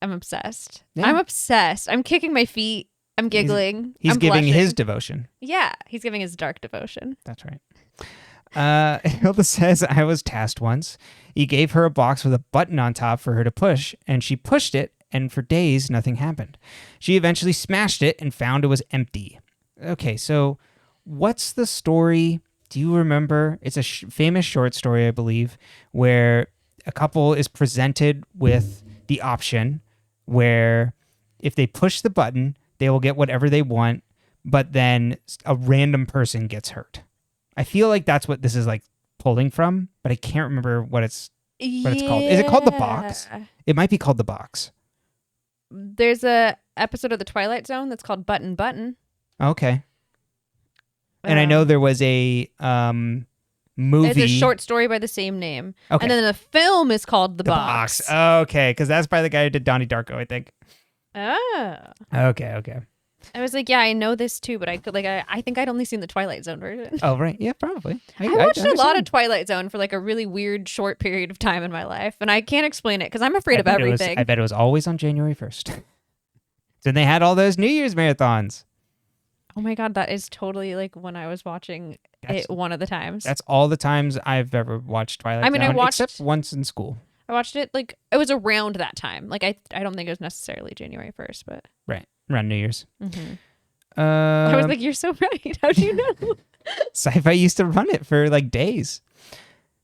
I'm obsessed. Yeah. I'm obsessed. I'm kicking my feet. I'm giggling. He's I'm giving blushing. his devotion. Yeah, he's giving his dark devotion. That's right. Hilda says, I was tasked once. He gave her a box with a button on top for her to push, and she pushed it, and for days, nothing happened. She eventually smashed it and found it was empty. Okay, so what's the story? Do you remember? It's a famous short story, I believe, where a couple is presented with the option where if they push the button, they will get whatever they want, but then a random person gets hurt. I feel like that's what this is like pulling from, but I can't remember what it's called. Is it called The Box? It might be called The Box. There's a episode of The Twilight Zone that's called Button Button. Okay. And I know there was a movie. It's a short story by the same name. Okay. And then the film is called The Box. Okay, because that's by the guy who did Donnie Darko, I think. Oh. Okay. I was like, yeah, I know this too, but I think I'd only seen the Twilight Zone version. Oh, right. Yeah, probably. I watched a lot of Twilight Zone for like a really weird short period of time in my life, and I can't explain it because I'm afraid of everything. I bet it was always on January 1st. So they had all those New Year's marathons. Oh my God, that is totally like when I was watching it one of the times. That's all the times I've ever watched Twilight Zone, I watched except once in school. I watched it like it was around that time. Like I don't think it was necessarily January 1st, but right around New Year's. Mm-hmm. I was like, you're so right. How do you know? Sci-Fi used to run it for like days.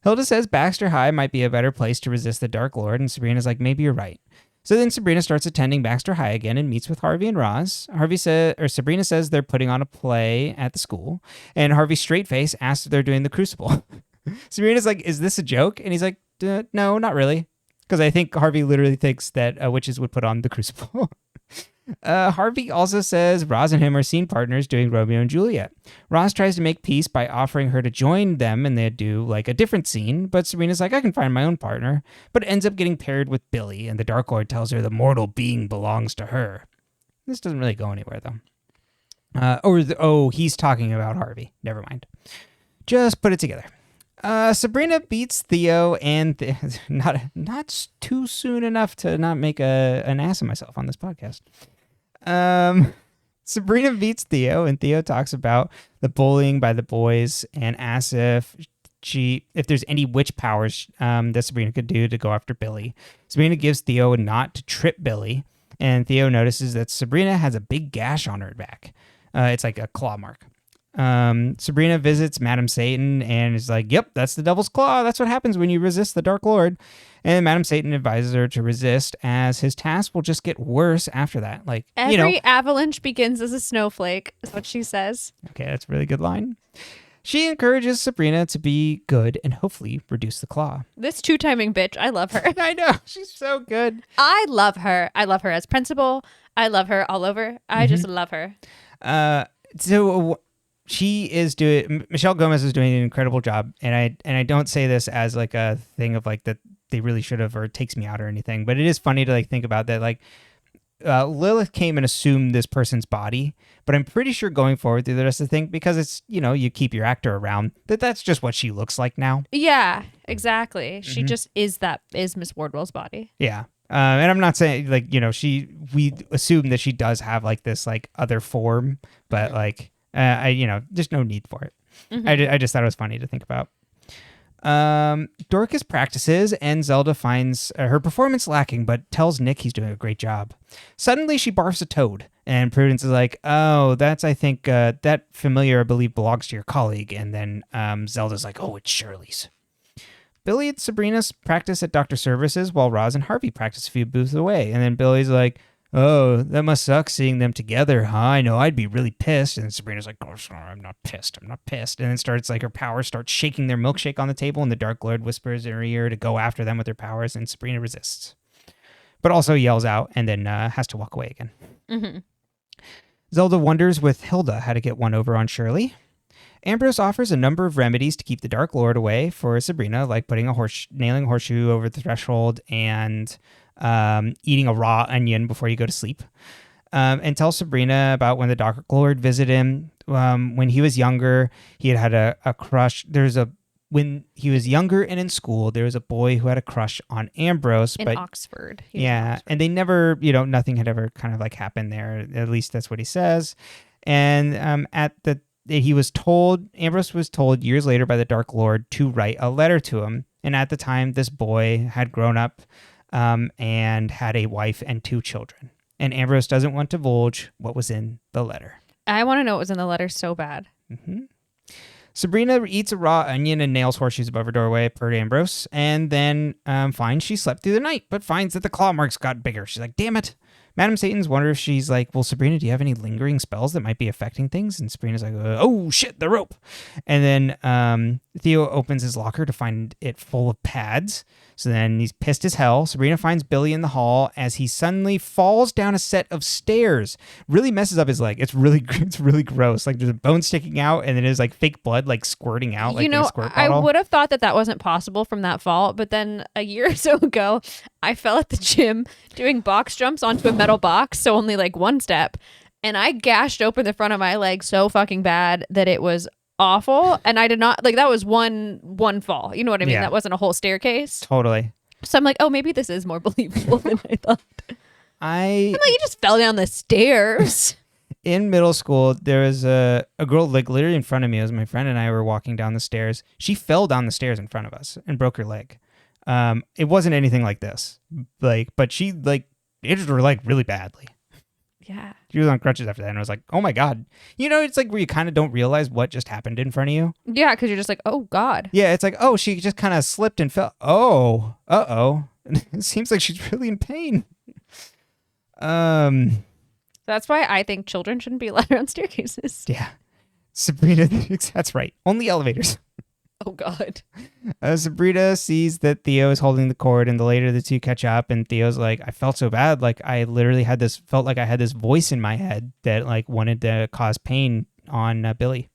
Hilda says Baxter High might be a better place to resist the Dark Lord, and Sabrina's like, maybe you're right. So then Sabrina starts attending Baxter High again and meets with Harvey and Roz. Sabrina says they're putting on a play at the school, and Harvey straight face asks if they're doing the Crucible. Sabrina's like, is this a joke? And he's like, no, not really. Because I think Harvey literally thinks that witches would put on the Crucible. Harvey also says Roz and him are scene partners doing Romeo and Juliet. Roz tries to make peace by offering her to join them and they do like a different scene, but Sabrina's like, I can find my own partner, but ends up getting paired with Billy, and the Dark Lord tells her the mortal being belongs to her. This doesn't really go anywhere though. He's talking about Harvey. Never mind. Just put it together. Sabrina beats Theo and not too soon enough to not make an ass of myself on this podcast. Sabrina beats Theo, and Theo talks about the bullying by the boys and asks if there's any witch powers that Sabrina could do to go after Billy. Sabrina gives Theo a knot to trip Billy, and Theo notices that Sabrina has a big gash on her back. It's like a claw mark. Sabrina visits Madam Satan and is like, yep, that's the devil's claw. That's what happens when you resist the Dark Lord. And Madam Satan advises her to resist, as his task will just get worse after that. Like, every avalanche begins as a snowflake, is what she says. Okay, that's a really good line. She encourages Sabrina to be good and hopefully reduce the claw. This two-timing bitch, I love her. I know, she's so good. I love her. I love her as principal. I love her all over. I just love her. Michelle Gomez is doing an incredible job, and I don't say this as like a thing of like that they really should have, or it takes me out or anything, but it is funny to like think about that. Like, Lilith came and assumed this person's body, but I'm pretty sure going forward through the rest of the thing, because it's, you keep your actor around, that's just what she looks like now. Yeah, exactly. She just is Miss Wardwell's body. Yeah. And I'm not saying we assume that she does have like this like other form, but like, there's no need for it. I just thought it was funny to think about. Dorcas practices and Zelda finds her performance lacking, but tells Nick he's doing a great job. Suddenly she barfs a toad, and Prudence is like, oh, that's, I think, that familiar, I believe, belongs to your colleague. And then Zelda's like, oh, it's Shirley's. Billy and Sabrina practice at Dr. Services while Roz and Harvey practice a few booths away. And then Billy's like, oh, that must suck seeing them together, huh? I know, I'd be really pissed. And Sabrina's like, oh, I'm not pissed. And then starts like her powers start shaking their milkshake on the table, and the Dark Lord whispers in her ear to go after them with her powers, and Sabrina resists. But also yells out and then has to walk away again. Zelda wonders with Hilda how to get one over on Shirley. Ambrose offers a number of remedies to keep the Dark Lord away for Sabrina, like putting nailing a horseshoe over the threshold and eating a raw onion before you go to sleep. And tells Sabrina about when the Dark Lord visited him. When he was younger, he had a crush. When he was younger and in school, there was a boy who had a crush on Ambrose. In Oxford. Yeah, and they never, nothing had ever kind of like happened there. At least that's what he says. And Ambrose was told years later by the Dark Lord to write a letter to him. And at the time, this boy had grown up and had a wife and 2 children. And Ambrose doesn't want to divulge what was in the letter. I want to know what was in the letter so bad. Sabrina eats a raw onion and nails horseshoes above her doorway, per Ambrose, and then finds she slept through the night, but finds that the claw marks got bigger. She's like, damn it. Madame Satan's wonders if she's like, well, Sabrina, do you have any lingering spells that might be affecting things? And Sabrina's like, oh, shit, the rope. And then Theo opens his locker to find it full of pads. So then he's pissed as hell. Sabrina finds Billy in the hall as he suddenly falls down a set of stairs. Really messes up his leg. It's really gross. Like there's a bone sticking out, and then there's like fake blood like squirting out. Like in a squirt bottle. I would have thought that wasn't possible from that fall, but then a year or so ago, I fell at the gym doing box jumps onto a metal box, so only like one step, and I gashed open the front of my leg so fucking bad that it was awful. And I did not like, that was one fall, you know what I mean? Yeah. That wasn't a whole staircase. Totally. So I'm like, oh, maybe this is more believable than I thought. I'm like, you just fell down the stairs. In middle school, there was a girl like literally in front of me as my friend and I were walking down the stairs. She fell down the stairs in front of us and broke her leg. It wasn't anything like this, but she injured her leg really badly. Yeah. She was on crutches after that, and I was like, oh my God. It's like where you kind of don't realize what just happened in front of you. Yeah, because you're just like, oh God. Yeah, it's like, oh, she just kind of slipped and fell. Oh, uh-oh. It seems like she's really in pain. That's why I think children shouldn't be allowed around staircases. Yeah. Sabrina, that's right. Only elevators. Oh God. Sabrina sees that Theo is holding the cord, and the later the two catch up, and Theo's like, I felt so bad. Like I literally felt like I had this voice in my head that like wanted to cause pain on Billy.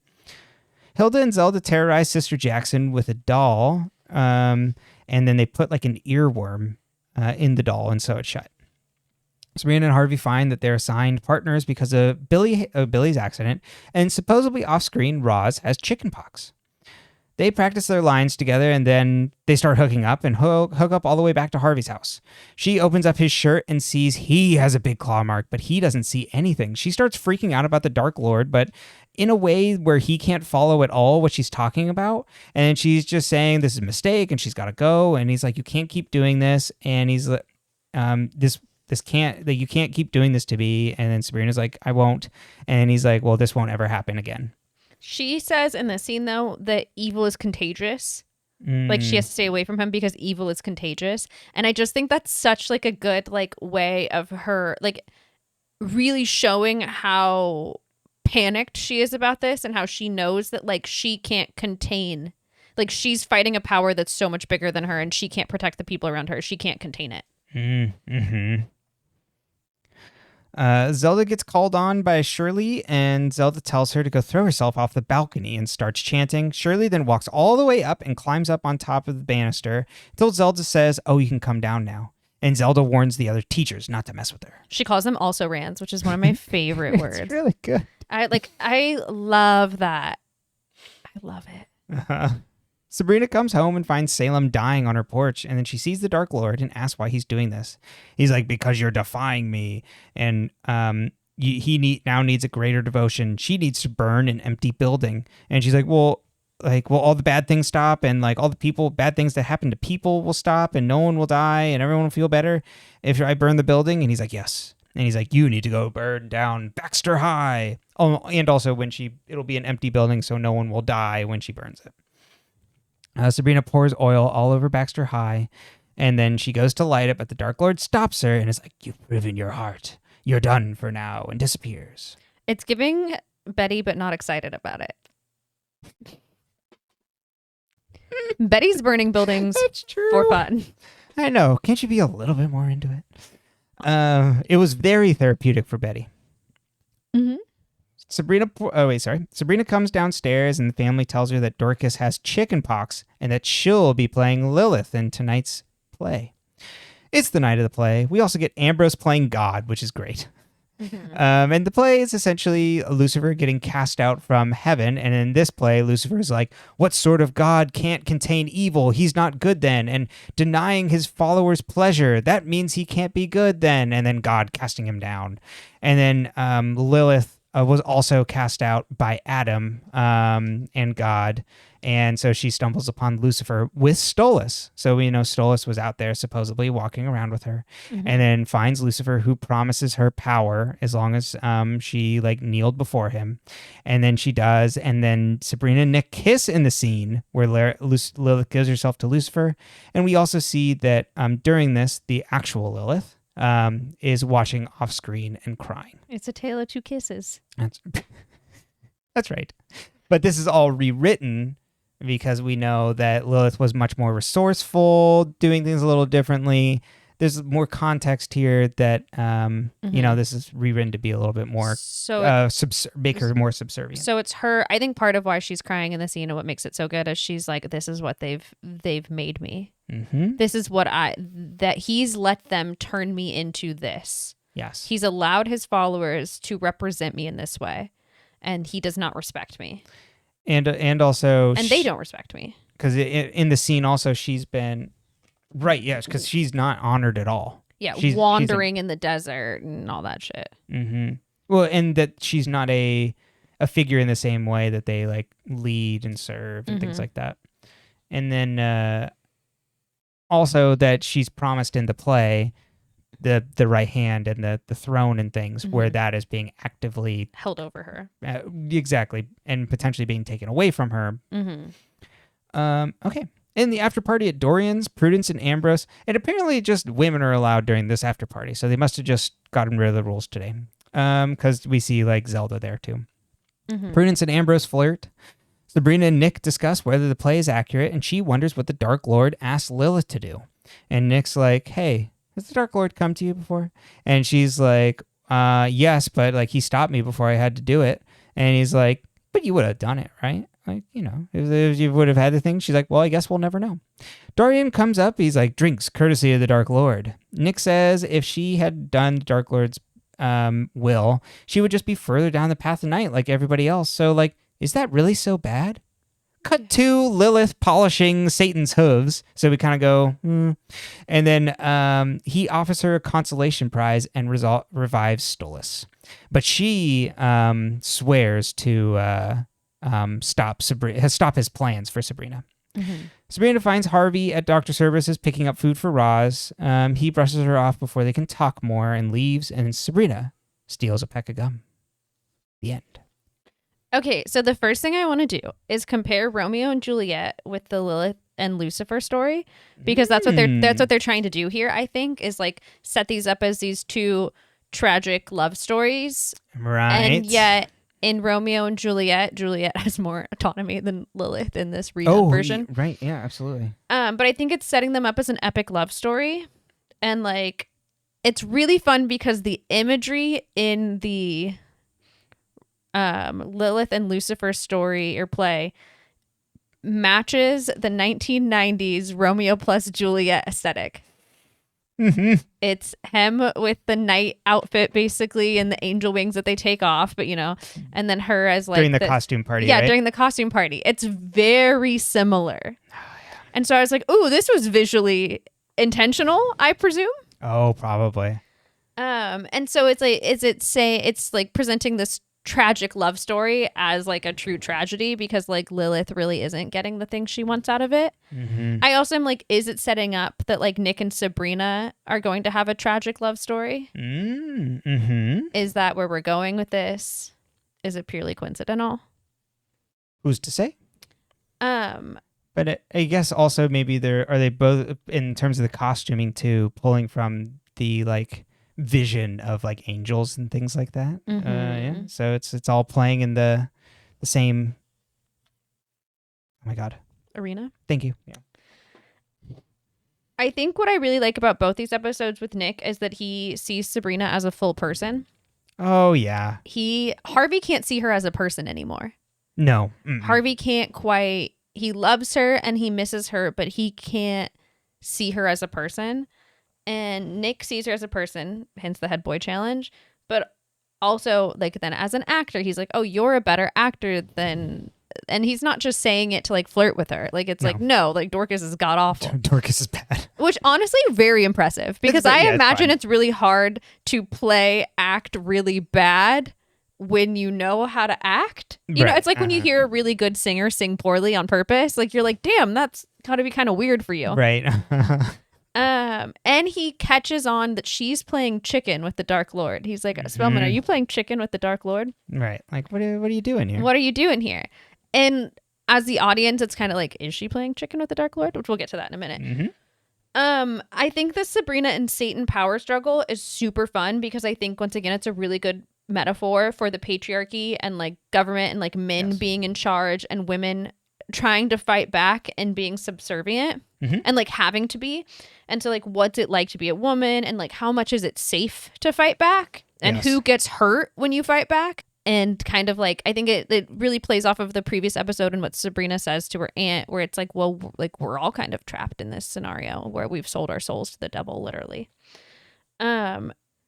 Hilda and Zelda terrorize Sister Jackson with a doll. And then they put like an earworm in the doll and sew it shut. Sabrina and Harvey find that they're assigned partners because of Billy's accident, and supposedly off-screen, Roz has chickenpox. They practice their lines together, and then they start hooking up and hook up all the way back to Harvey's house. She opens up his shirt and sees he has a big claw mark, but he doesn't see anything. She starts freaking out about the Dark Lord, but in a way where he can't follow at all what she's talking about. And she's just saying this is a mistake and she's got to go. And he's like, you can't keep doing this. And he's like, you can't keep doing this to me. And then Sabrina's like, I won't. And he's like, well, this won't ever happen again. She says in the scene, though, that evil is contagious. Like, she has to stay away from him because evil is contagious. And I just think that's such, like, a good, like, way of her, like, really showing how panicked she is about this and how she knows that, like, she can't contain. Like, she's fighting a power that's so much bigger than her, and she can't protect the people around her. She can't contain it. Mm-hmm. Zelda gets called on by Shirley, and Zelda tells her to go throw herself off the balcony and starts chanting. Shirley then walks all the way up and climbs up on top of the banister until Zelda says, oh, you can come down now. And Zelda warns the other teachers not to mess with her. She calls them also rans, which is one of my favorite words. It's really good. I love that. I love it. Sabrina comes home and finds Salem dying on her porch, and then she sees the Dark Lord and asks why he's doing this. He's like, because you're defying me, and now needs a greater devotion. She needs to burn an empty building, and she's like, will all the bad things stop, and like all the bad things that happen to people will stop, and no one will die, and everyone will feel better if I burn the building? And he's like, yes. And he's like, you need to go burn down Baxter High. Oh, and also it'll be an empty building, so no one will die when she burns it. Sabrina pours oil all over Baxter High, and then she goes to light it, but the Dark Lord stops her and is like, you've proven your heart. You're done for now, and disappears. It's giving Betty, but not excited about it. Betty's burning buildings for fun. I know. Can't you be a little bit more into it? It was very therapeutic for Betty. Mm-hmm. Sabrina comes downstairs and the family tells her that Dorcas has chickenpox and that she'll be playing Lilith in tonight's play. It's the night of the play. We also get Ambrose playing God, which is great. Mm-hmm. And the play is essentially Lucifer getting cast out from heaven. And in this play, Lucifer is like, what sort of God can't contain evil? He's not good then. And denying his followers pleasure, that means he can't be good then. And then God casting him down. And then Lilith was also cast out by Adam and God. And so she stumbles upon Lucifer with Stolas. So we know Stolas was out there supposedly walking around with her. Mm-hmm. And then finds Lucifer, who promises her power as long as she kneeled before him. And then she does. And then Sabrina and Nick kiss in the scene where Lilith gives herself to Lucifer. And we also see that during this, the actual Lilith is watching off screen and crying. It's a tale of two kisses. That's right. But this is all rewritten because we know that Lilith was much more resourceful, doing things a little differently. There's more context here that, this is rewritten to be a little bit more, make her more subservient. So it's her, I think part of why she's crying in the scene and what makes it so good is she's like, this is what they've made me. Mm-hmm. This is what that he's let them turn me into this. Yes. He's allowed his followers to represent me in this way, and he does not respect me. And also... And they don't respect me. Because in the scene also she's been... Right, yes, because she's not honored at all. Yeah, wandering in the desert and all that shit. Mm-hmm. Well, and that she's not a figure in the same way that they lead and serve and things like that. And then also that she's promised in the play the right hand and the throne and things where that is being actively held over her. Exactly, and potentially being taken away from her. Mm-hmm. Okay. In the after party at Dorian's, Prudence and Ambrose, and apparently just women are allowed during this after party, so they must have just gotten rid of the rules today. Because we see Zelda there too. Mm-hmm. Prudence and Ambrose flirt. Sabrina and Nick discuss whether the play is accurate, and she wonders what the Dark Lord asked Lilith to do. And Nick's like, hey, has the Dark Lord come to you before? And she's like, yes, but he stopped me before I had to do it. And he's like, but you would have done it, right? If you would have had the thing. She's like, well, I guess we'll never know. Dorian comes up. He's like, drinks courtesy of the Dark Lord. Nick says if she had done the Dark Lord's will, she would just be further down the path of night like everybody else. So, is that really so bad? Cut to Lilith polishing Satan's hooves. So we kind of go, And then he offers her a consolation prize and revives Stolas. But she swears to... stop his plans for Sabrina. Mm-hmm. Sabrina finds Harvey at doctor services picking up food for Roz. He brushes her off before they can talk more and leaves, and Sabrina steals a peck of gum. The end. Okay, so the first thing I want to do is compare Romeo and Juliet with the Lilith and Lucifer story, because that's what they're trying to do here. I think is set these up as these two tragic love stories, right? And yet, in Romeo and Juliet, Juliet has more autonomy than Lilith in this redone version. Right, yeah, absolutely. But I think it's setting them up as an epic love story. And it's really fun because the imagery in the Lilith and Lucifer story or play matches the 1990s Romeo plus Juliet aesthetic. It's him with the knight outfit, basically, and the angel wings that they take off, but and then her as like during the costume party. Yeah, right? during the costume party. It's very similar. And so I was like, ooh, this was visually intentional, I presume. Oh, probably. And so it's like, it's like presenting this tragic love story as like a true tragedy because like Lilith really isn't getting the thing she wants out of it. I also am like, is it setting up that like Nick and Sabrina are going to have a tragic love story? Is that where we're going with this? Is it purely coincidental? Who's to say? But I guess also maybe are they both in terms of the costuming too, pulling from the like vision of like angels and things like that. Yeah. So it's all playing in the same. Oh my God. Arena. Thank you. Yeah. I think what I really like about both these episodes with Nick is that he sees Sabrina as a full person. Oh yeah. Harvey can't see her as a person anymore. No. Harvey can't quite. He loves her and he misses her, but he can't see her as a person. And Nick sees her as a person, hence the head boy challenge. But also, like, then as an actor, he's like, oh, you're a better actor than. And he's not just saying it to like flirt with her. Like, it's like, no, like Dorcas is god awful. Dorcas is bad. Which honestly, very impressive because I imagine it's really hard to act really bad when you know how to act. You know, it's like when you hear a really good singer sing poorly on purpose, like you're like, damn, that's got to be kind of weird for you. Right. And he catches on that she's playing chicken with the Dark Lord. He's like, Spellman, are you playing chicken with the Dark Lord? Right. Like, what are you doing here? What are you doing here? And as the audience, it's kind of like, is she playing chicken with the Dark Lord? Which we'll get to that in a minute. I think the Sabrina and Satan power struggle is super fun because I think, once again, it's a really good metaphor for the patriarchy and like government and like men being in charge and women trying to fight back and being subservient and like having to be. And so like, what's it like to be a woman and like how much is it safe to fight back and who gets hurt when you fight back? And kind of like, I think it really plays off of the previous episode and what Sabrina says to her aunt, where it's like, well, like we're all kind of trapped in this scenario where we've sold our souls to the devil, literally.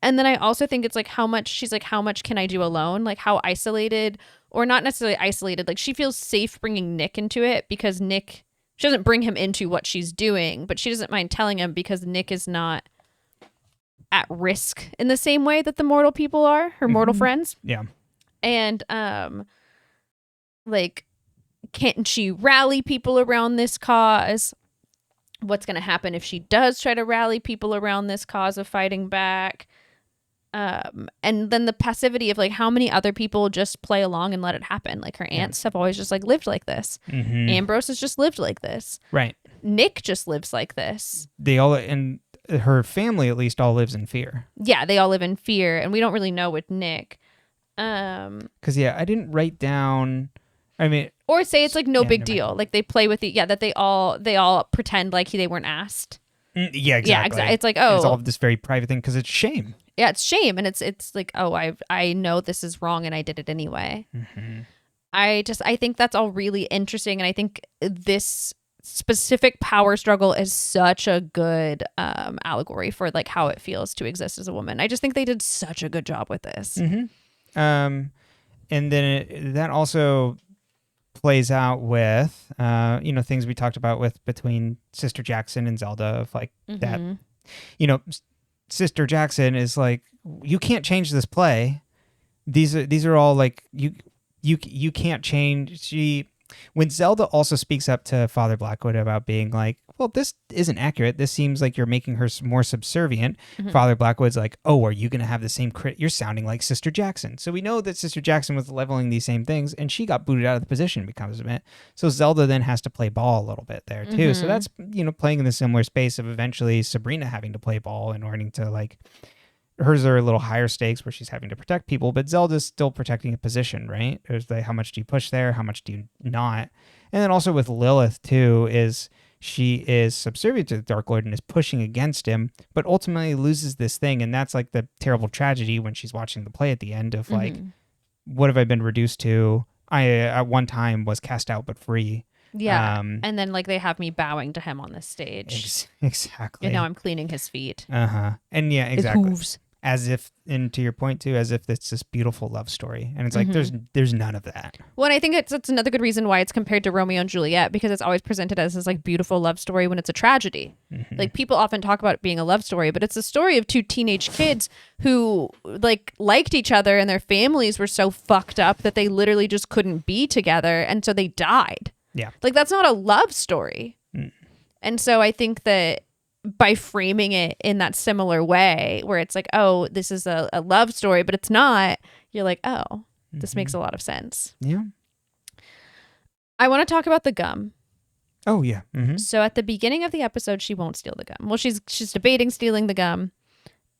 And then I also think it's like how much can I do alone? Like how isolated, or not necessarily isolated, like she feels safe bringing Nick into it because she doesn't bring him into what she's doing, but she doesn't mind telling him because Nick is not at risk in the same way that the mortal people are, her mortal friends. Yeah. And like, can't she rally people around this cause? What's going to happen if she does try to rally people around this cause of fighting back? And then the passivity of like how many other people just play along and let it happen. Like her aunts have always just like lived like this. Ambrose has just lived like this. Right. Nick just lives like this. They all, and her family at least all lives in fear. Yeah, they all live in fear, and we don't really know with Nick. Because I didn't write down. I mean, or say it's like no big deal. Like they play with that they all pretend like they weren't asked. Yeah, exactly. Yeah, exactly. It's like, oh, it's all this very private thing because it's shame. Yeah, it's shame, and it's like, oh, I know this is wrong, and I did it anyway. I think that's all really interesting, and I think this specific power struggle is such a good allegory for like how it feels to exist as a woman. I just think they did such a good job with this. And then that also plays out with things we talked about with between Sister Jackson and Zelda of like that. Sister Jackson is like, you can't change this play. These are all like you can't change. When Zelda also speaks up to Father Blackwood about being like, well, this isn't accurate. This seems like you're making her more subservient. Father Blackwood's like, oh, are you going to have the same You're sounding like Sister Jackson. So we know that Sister Jackson was leveling these same things, and she got booted out of the position because of it. So Zelda then has to play ball a little bit there too. So that's, playing in the similar space of eventually Sabrina having to play ball in order to like, hers are a little higher stakes where she's having to protect people, but Zelda's still protecting a position, right? There's how much do you push there? How much do you not? And then also with Lilith too, is she is subservient to the Dark Lord and is pushing against him, but ultimately loses this thing. And that's like the terrible tragedy when she's watching the play at the end of like, what have I been reduced to? I at one time was cast out but free. Yeah. And then like they have me bowing to him on this stage. Exactly. And now I'm cleaning his feet. And yeah, His exactly. hooves. As if, and to your point too, as if it's this beautiful love story, and it's like there's none of that. Well, and I think it's another good reason why it's compared to Romeo and Juliet, because it's always presented as this like beautiful love story when it's a tragedy. Like people often talk about it being a love story, but it's a story of two teenage kids who like liked each other, and their families were so fucked up that they literally just couldn't be together, and so they died. Yeah, like that's not a love story. And so I think that by framing it in that similar way, where it's like, oh, this is a love story, but it's not, you're like, oh, this makes a lot of sense. Yeah. I want to talk about the gum. Oh, yeah. So at the beginning of the episode, she won't steal the gum. Well, she's debating stealing the gum,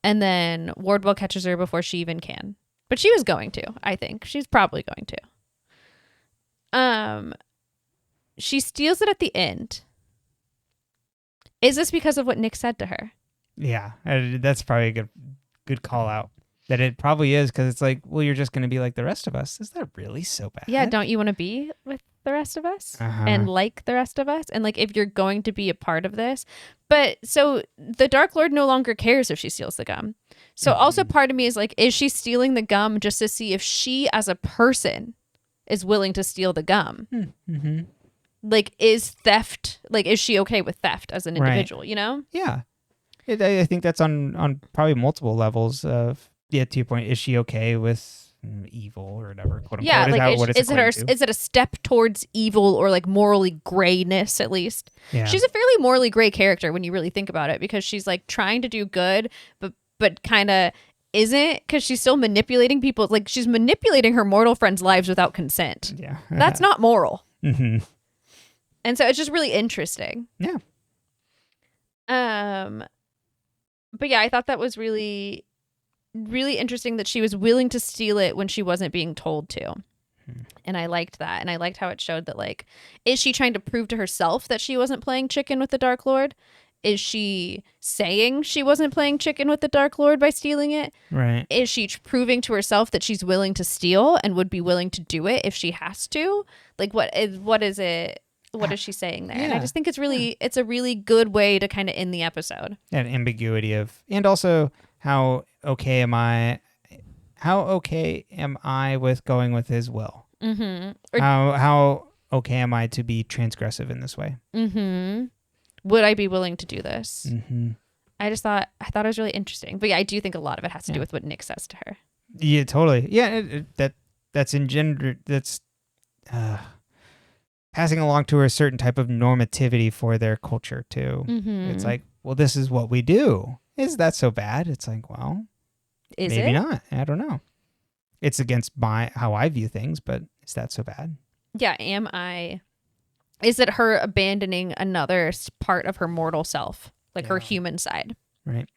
and then Wardwell catches her before she even can. But she was going to, I think. She's probably going to. She steals it at the end. Is this because of what Nick said to her? Yeah, that's probably a good call out. That it probably is, because it's like, well, you're just going to be like the rest of us. Is that really so bad? Yeah, don't you want to be with the rest of us and like the rest of us? And like if you're going to be a part of this. But so the Dark Lord no longer cares if she steals the gum. So also part of me is like, is she stealing the gum just to see if she as a person is willing to steal the gum? Like, is theft, like, is she okay with theft as an individual, you know? Yeah. I think that's on probably multiple levels of, yeah, to your point, is she okay with evil or whatever, quote unquote? Yeah, like, is it a step towards evil or, like, morally grayness, at least? Yeah. She's a fairly morally gray character when you really think about it, because she's, like, trying to do good, but kind of isn't, because she's still manipulating people. Like, she's manipulating her mortal friends' lives without consent. Yeah. That's not moral. And so it's just really interesting. Yeah. But yeah, I thought that was really, really interesting that she was willing to steal it when she wasn't being told to. And I liked that. And I liked how it showed that, like, is she trying to prove to herself that she wasn't playing chicken with the Dark Lord? Is she saying she wasn't playing chicken with the Dark Lord by stealing it? Right. Is she proving to herself that she's willing to steal and would be willing to do it if she has to? Like, what is it? What is she saying there? Yeah. And I just think it's a really good way to kind of end the episode. An ambiguity of, and also how okay am I with going with his will? How okay am I to be transgressive in this way? Would I be willing to do this? I thought it was really interesting. But yeah, I do think a lot of it has to do with what Nick says to her. Yeah, totally. Yeah, that's engendered. That's passing along to a certain type of normativity for their culture too. It's like, well, this is what we do. Is that so bad? It's like, well, maybe not. I don't know. It's against how I view things, but is that so bad? Yeah. Is it her abandoning another part of her mortal self, like her human side? Right.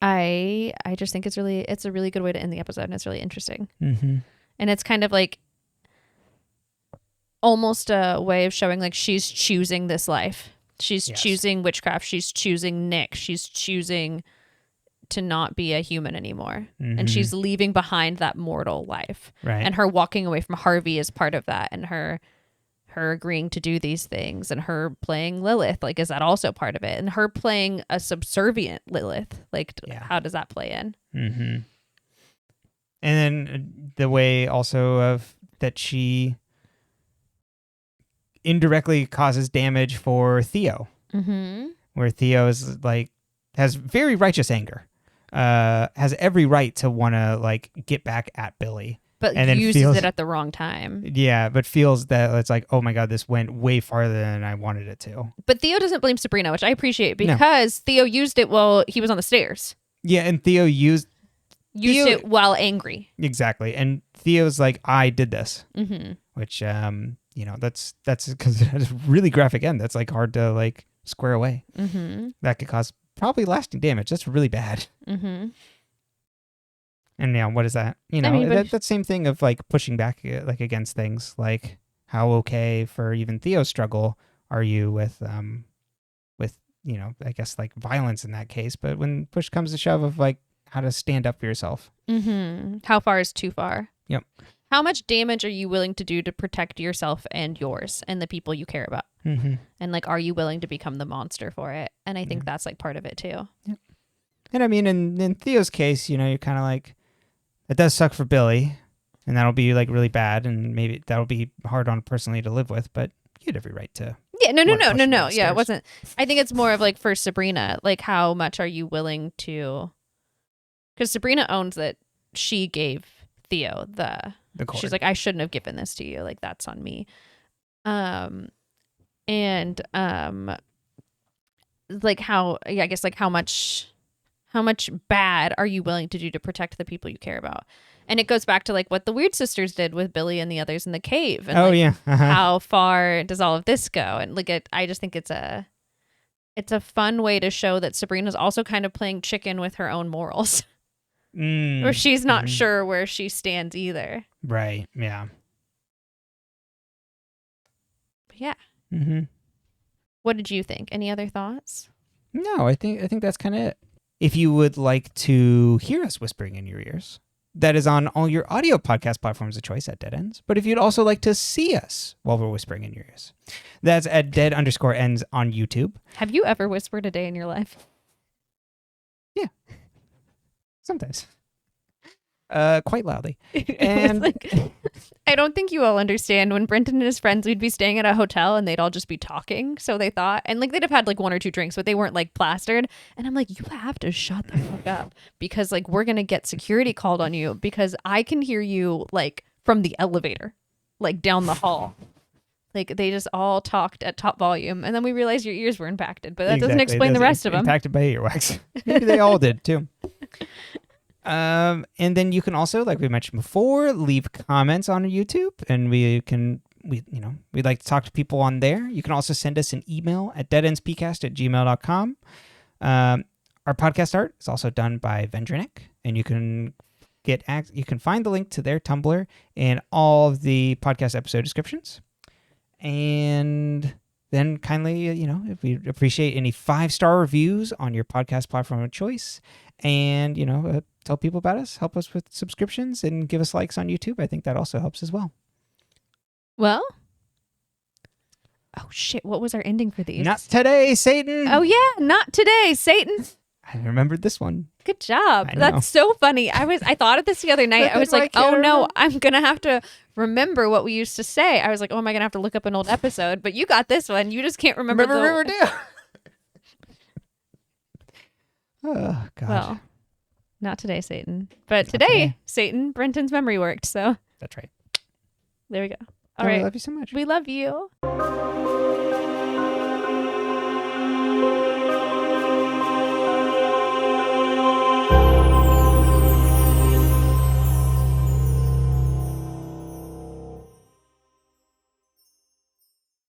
I just think it's a really good way to end the episode, and it's really interesting. And it's kind of like almost a way of showing like she's choosing this life. She's choosing witchcraft. She's choosing Nick. She's choosing to not be a human anymore. And she's leaving behind that mortal life. Right. And her walking away from Harvey is part of that. And her agreeing to do these things, and her playing Lilith, like, is that also part of it? And her playing a subservient Lilith, like, how does that play in? And then the way also of that she indirectly causes damage for Theo, where Theo is like, has very righteous anger, has every right to want to like get back at Billy, but and uses it at the wrong time. Yeah, but feels that it's like, oh my God, this went way farther than I wanted it to. But Theo doesn't blame Sabrina, which I appreciate, because Theo used it while he was on the stairs. Yeah, and Theo used it while angry. Exactly, and Theo's like, I did this, which that's because it's really graphic end. That's like hard to like square away. That could cause probably lasting damage. That's really bad. And now, what is that? That same thing of like pushing back like against things. Like, how okay for even Theo's struggle are you with I guess like violence in that case. But when push comes to shove, of like how to stand up for yourself. How far is too far? Yep. How much damage are you willing to do to protect yourself and yours and the people you care about? Mm-hmm. And like, are you willing to become the monster for it? And I think that's like part of it too. Yep. And I mean, in Theo's case, you know, you're kind of like, it does suck for Billy, and that'll be like really bad, and maybe that'll be hard on personally to live with, but you had every right to. Yeah, no. Yeah, stairs. it wasn't. I think it's more of like for Sabrina, like how much are you willing to? Because Sabrina owns that she gave Theo the cord. She's like, I shouldn't have given this to you. Like that's on me. Like how, I guess like how much bad are you willing to do to protect the people you care about? And it goes back to like what the Weird Sisters did with Billy and the others in the cave. And how far does all of this go? And like I just think it's a fun way to show that Sabrina's also kind of playing chicken with her own morals. Or she's not sure where she stands either. Right. Yeah. But yeah. Mm-hmm. What did you think? Any other thoughts? No, I think that's kind of it. If you would like to hear us whispering in your ears, that is on all your audio podcast platforms of choice at Dead Ends. But if you'd also like to see us while we're whispering in your ears, that's at dead_ends on YouTube. Have you ever whispered a day in your life? Yeah. Sometimes. Quite loudly. And like, I don't think you all understand when Brenton and his friends, we'd be staying at a hotel and they'd all just be talking. So they thought, and like they'd have had like 1 or 2 drinks, but they weren't like plastered. And I'm like, you have to shut the fuck up because like we're going to get security called on you because I can hear you like from the elevator, like down the hall. Like they just all talked at top volume. And then we realized your ears were impacted, but that doesn't explain the rest of them. Impacted by earwax. Maybe they all did too. And then you can also, like we mentioned before, leave comments on YouTube, and we'd like to talk to people on there. You can also send us an email at deadendspcast@gmail.com. Our podcast art is also done by Vendrinic, and you can find the link to their Tumblr in all of the podcast episode descriptions. And then kindly, if we appreciate any 5-star reviews on your podcast platform of choice, and tell people about us, help us with subscriptions, and give us likes on YouTube. I think that also helps as well. Well, oh shit, what was our ending for these? Not today, Satan. Oh yeah, not today, Satan. I remembered this one. Good job. That's so funny. I thought of this the other night. I was like, oh no, I'm gonna have to remember what we used to say. I was like, oh, am I gonna have to look up an old episode? But you got this one. You just can't remember Riverdale. Oh God. Well, not today, Satan. But today, Satan, Brenton's memory worked. So that's right. There we go. All right. I love you so much. We love you.